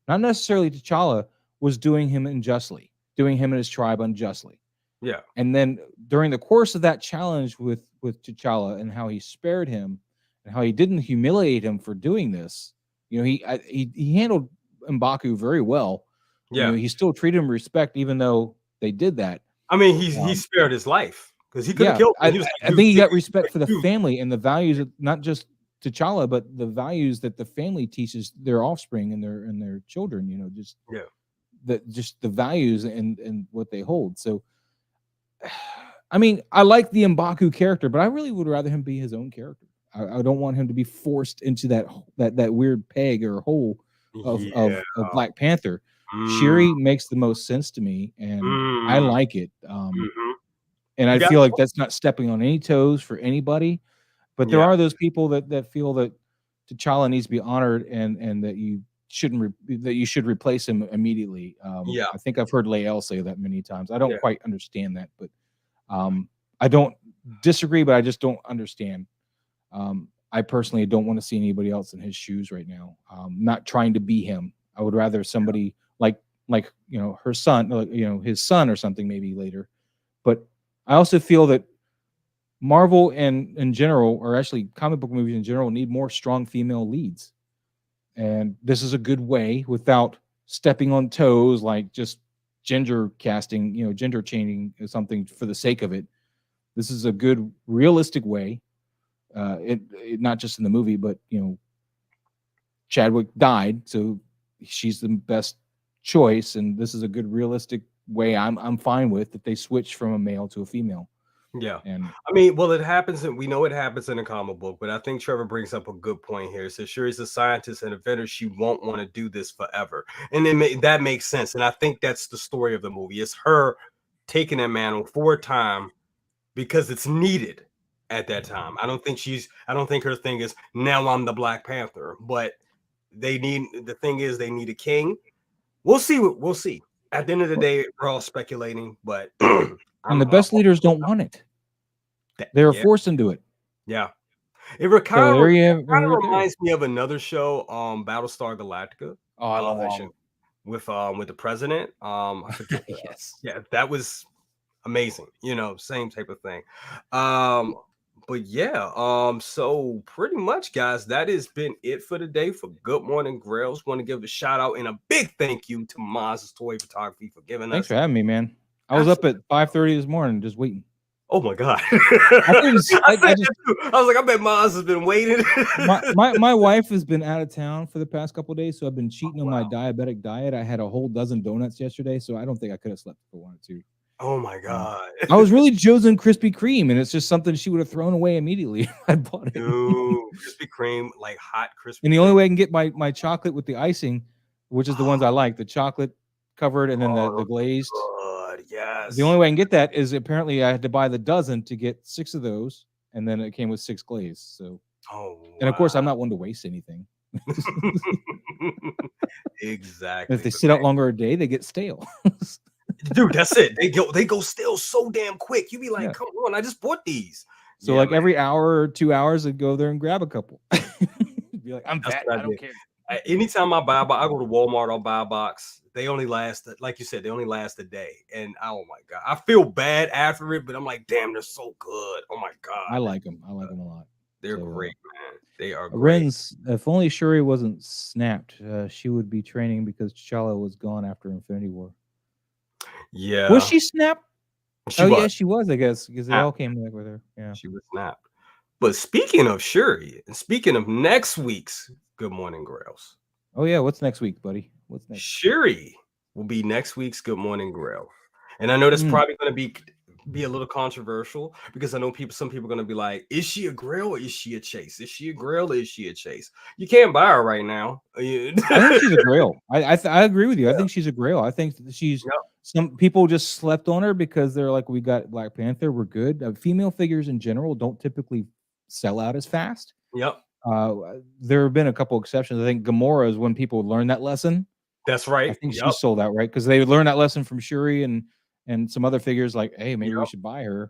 not necessarily T'Challa, was doing him unjustly, doing him and his tribe unjustly. Yeah. And then during the course of that challenge with T'Challa and how he spared him and how he didn't humiliate him for doing this, he handled M'Baku very well. Yeah. He still treated him with respect even though they did that. I mean, he spared his life because he could have killed him. I think he got respect for the family and the values of not just T'Challa, but the values that the family teaches their offspring and their children. Just the values and what they hold. So, I mean, I like the M'Baku character, but I really would rather him be his own character. I don't want him to be forced into that weird peg or hole of Black Panther. Shuri makes the most sense to me, and I like it. And I feel like that's not stepping on any toes for anybody. But there are those people that feel that T'Challa needs to be honored, and that you should replace him immediately. I think I've heard Lael say that many times. I don't quite understand that, but I don't disagree, but I just don't understand. I personally don't want to see anybody else in his shoes right now. Not trying to be him. I would rather somebody like her son, his son or something maybe later. But I also feel that Marvel and in general, or actually comic book movies in general, need more strong female leads. And this is a good way without stepping on toes, like just gender casting, gender changing something for the sake of it. This is a good, realistic way. It not just in the movie, but Chadwick died, so she's the best choice, and this is a good, realistic way. I'm fine with that they switch from a male to a female. Yeah. And I mean, well, it happens, and we know it happens in a comic book, but I think Trevor brings up a good point here. So Shuri's a scientist and inventor. She won't want to do this forever. And that makes sense. And I think that's the story of the movie. It's her taking that mantle for a time because it's needed at that time. I don't think her thing is now I'm the Black Panther, but they need a king. We'll see. At the end of the day, we're all speculating, but and the best leaders don't want it. They're forced into it. Yeah. It kind of reminds me of another show, Battlestar Galactica. Oh, I love that show. With the president. I forget. Yes. Yeah, that was amazing. Same type of thing. But yeah, so pretty much, guys, that has been it for today for Good Morning Grails. Want to give a shout out and a big thank you to Maz's Toy Photography for giving us. Thanks for having me, man. I was up at 5:30 this morning just waiting. Oh my god! I was like, I bet Maz has been waiting. my wife has been out of town for the past couple of days, so I've been cheating on my diabetic diet. I had a whole dozen donuts yesterday, so I don't think I could have slept for 1 or 2. Oh my god! I was really chosen Krispy Kreme, and it's just something she would have thrown away immediately if I bought it. Ooh, Krispy Kreme, like hot Krispy. And the only way I can get my chocolate with the icing, which is the ones I like, the chocolate covered and then the glazed. God, yes. The only way I can get that is apparently I had to buy the dozen to get 6 of those, and then it came with 6 glazed. So, and of course, I'm not one to waste anything. Exactly. And if they sit out longer a day, they get stale. Dude, that's it. They go stale so damn quick. You be like, come on, I just bought these. So every hour or 2 hours, I'd go there and grab a couple. Be like, I'm fat, I don't care. Anytime I buy a box, I go to Walmart, I'll buy a box. They only last, like you said, they only last a day. And oh my God, I feel bad after it, but I'm like, damn, they're so good. Oh my I God, like them. I like them a lot. they're So, great, man. They are great. Ren's, if only Shuri wasn't snapped, she would be training because T'Challa was gone after Infinity War. Was Yeah, she snapped? she Oh, was yeah, she was, I guess, because they snapped. all came back with her. Yeah. She was snapped. But speaking of Shuri, and speaking of next week's Good Morning Grails, Oh, yeah. What's next week, buddy? What's next? Shuri will be next week's Good Morning Grail. And I know that's Mm. probably going to be a little controversial because I know some people are going to be like, is she a Grail or is she a Chase? Is she a Grail or is she a Chase? You can't buy her right now. I think she's a Grail. I agree with you. I Yeah, think she's a Grail. I think that she's yep, some people just slept on her because they're like, we got Black Panther, we're good. Female figures in general don't typically sell out as fast. yep. There have been a couple exceptions. I think Gamora is when people learn that lesson. That's I right. think Yep, she's sold out, right? Because they learned that lesson from Shuri and some other figures. Like, hey, maybe we yep. should buy her.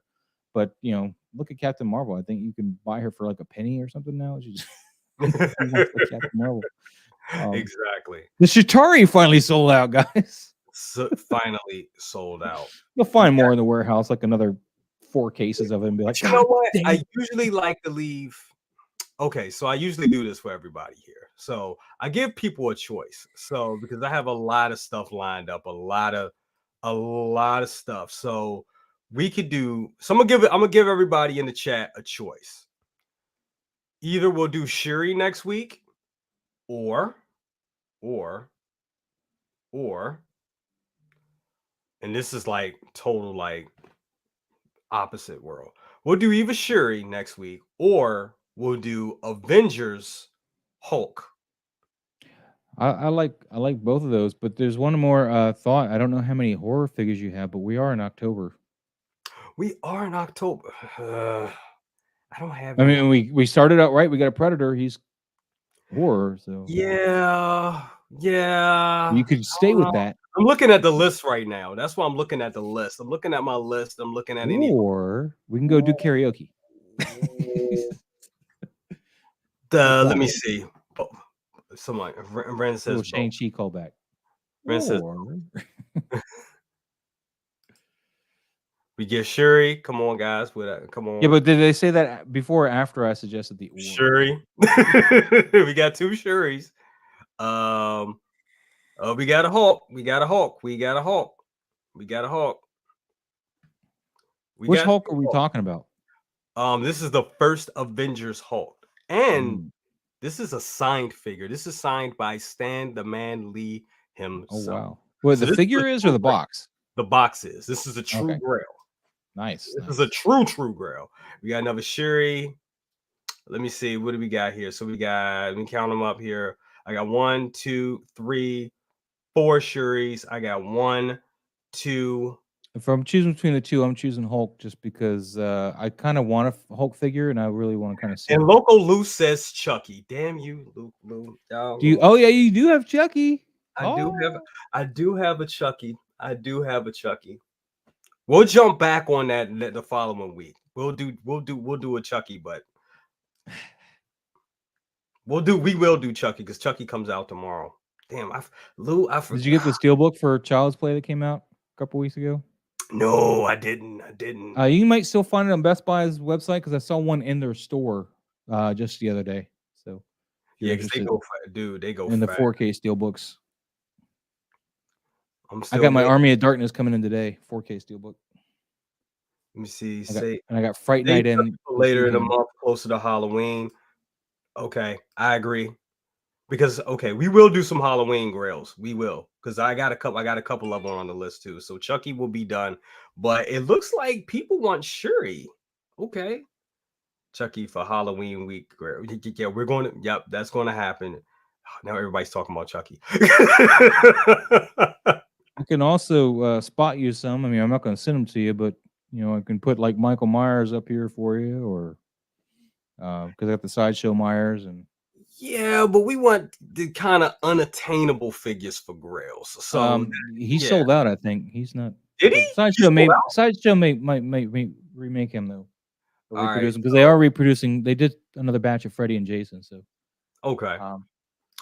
But look at Captain Marvel. I think you can buy her for like a penny or something now. She's who wants the Captain Marvel? Um, Exactly. the Shatari finally sold out, guys. So finally sold out. You'll find more in the warehouse, like another 4 cases of it, and be like, But you know God what? dang I it. usually like to leave. Okay, so I usually do this for everybody here. So I give people a choice. So because I have a lot of stuff lined up, a lot of stuff. So we could do. So I'm gonna give everybody in the chat a choice. Either we'll do Shuri next week, or, or, or, and this is like total like opposite world. We'll do either Shuri next week, or we'll do Avengers Hulk. I like both of those, but there's one more thought. I don't know how many horror figures you have, but we are in October. We are in October. I don't have I any. mean, we started out right. We got a Predator. He's horror, so Yeah, yeah. you could I stay don't with know. that. I'm looking at the list right now. That's why I'm looking at the list. I'm looking at my list. I'm looking at any. Or we can go do karaoke. With Let me Wally. see. Oh, someone Ren Little says both. Shang-Chi callback. Ren says Or we get Shuri. Come on, guys. Come yeah, on, but did they say that before or after I suggested the or? Shuri. We got two Shuris. Um. Oh, we got a Hulk. We got a Hulk. We got a Hulk. We got a Hulk. We Which got Hulk two are we Hulk. talking about? This is the first Avengers Hulk, and Mm. this is a signed figure. This is signed by Stan the Man Lee Oh himself. wow. What So the this is a figure is or true the grail. box? The box is. This is a true Okay. grail. Nice, This is a nice. true grail. We got another Shuri. Let me see. What do we got here? So we got. Let me count them up here. I got 1, 2, 3, 4 Shuris. I got 1, 2. If I'm choosing between the two, I'm choosing Hulk just because I kind of want a Hulk figure and I really want to kind of see And him. local Lou says Chucky. Damn you, Lou. Do you? Lou. Oh yeah, you do have Chucky. I do have Oh, I do have a Chucky. I do have a Chucky. We'll jump back on that the following week. We'll do a Chucky, but we will do Chucky because Chucky comes out tomorrow. Damn, Lou, I did you get the steelbook for Child's Play that came out a couple weeks ago? no, I didn't. I didn't. You might still find it on Best Buy's website because I saw one in their store just the other day. So if you're Yeah, because they interested go fast, dude. They go in the fast. 4K steelbooks, I'm I still got my waiting. Army of Darkness coming in today. 4K steelbook. Let me see. I got Fright Say Night in this later in the weekend. month, closer to Halloween. Okay, I agree. Because okay, we will do some Halloween grails. We will, because I got a couple of them on the list too. So Chucky will be done, but it looks like people want Shuri. Okay, Chucky for Halloween week. Grail. Yeah, we're going to. Yep, that's going to happen. Now everybody's talking about Chucky. I can also spot you some. I mean, I'm not going to send them to you, but I can put like Michael Myers up here for you, or because I got the Sideshow Myers and Yeah, but we want the kind of unattainable figures for grails. So he's yeah, sold out. I think he's not. did he? But He sold out. Sideshow might remake him though, or All right. reproduce him because they are reproducing. They did another batch of Freddy and Jason, so Okay. um,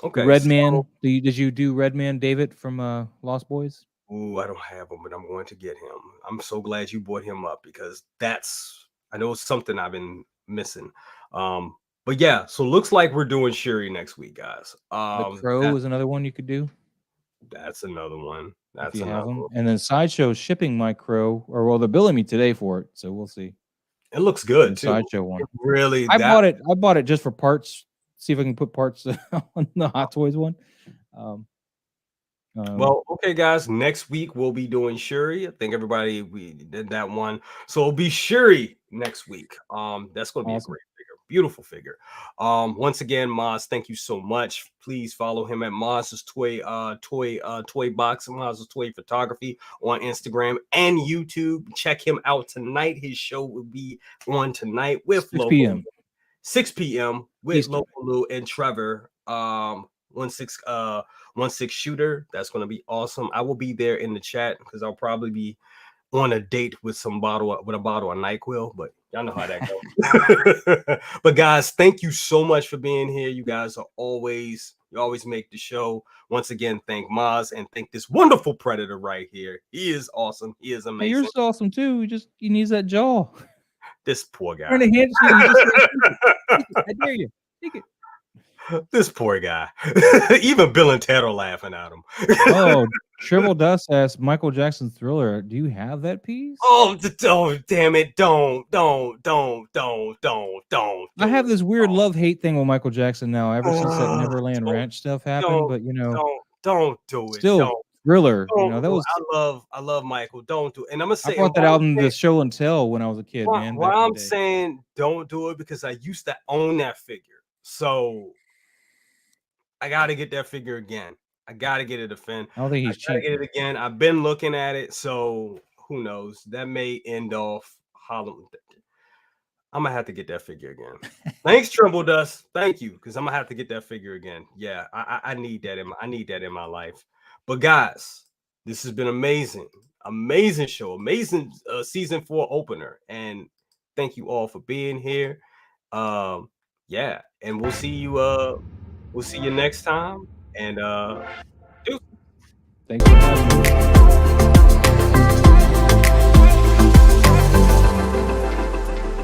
The Okay, Red so Man. Did you do Red Man David from Lost Boys? ooh, I don't have him, but I'm going to get him. I'm so glad you brought him up because that's I know it's something I've been missing. Um, but yeah, so looks like we're doing Shuri next week, guys. The Crow That is another one you could do that's another one. if That's you have another them. one. And then Sideshow shipping my Crow, or well, they're billing me today for it, so we'll see. It looks For good the too. Sideshow one, It really I that bought it. I bought it just for parts. See if I can put parts on the Hot Toys one. Um, um, Well, okay, guys. Next week we'll be doing Shuri. I think everybody we did that one. So it'll be Shuri next week. That's gonna be a awesome. great figure. Beautiful figure. Once again, Maz, thank you so much. Please follow him at Maz's toy box, Maz's toy photography on Instagram and YouTube. Check him out tonight. His show will be on tonight with 6 local p.m. 6 p.m. with Eastern. Local Lou and Trevor. 1-6 shooter. That's gonna be awesome. I will be there in the chat because I'll probably be on a date with a bottle of NyQuil, but y'all know how that goes. But guys, thank you so much for being here. You always make the show. Once again, thank Maz and thank this wonderful predator right here. He is awesome. He is Hey, you're amazing. awesome too. He needs that jaw. This poor guy. Trying to hit you. You just like take it. Take it. I dare you. Take it. This poor guy. Even Bill and Ted are laughing at him. Oh, Triple Dust asks Michael Jackson Thriller. Do you have that piece? Oh, damn it. Don't I do have it. this weird love-hate thing with Michael Jackson now, ever since that Oh, Neverland don't, Ranch stuff happened. don't, But don't do it. still Thriller. Don't That do it. was I love Michael. Don't do it. And I'm gonna I say, and bought that album to show and tell when I was a kid, man, why back in the I'm day. saying don't do it because I used to own that figure. So I gotta get that figure again. I gotta get it again. I don't think I he's gotta get cheating. it again. I've been looking at it, so who knows? That may end off Halloween. I'm gonna have to get that figure again. Thanks, Tremble Dust. Thank you, because I'm gonna have to get that figure again. Yeah, I need that I need that in my life. But guys, this has been amazing, amazing show, amazing season 4 opener, and thank you all for being here. Um, yeah, and we'll see you next time. And Thanks for having me.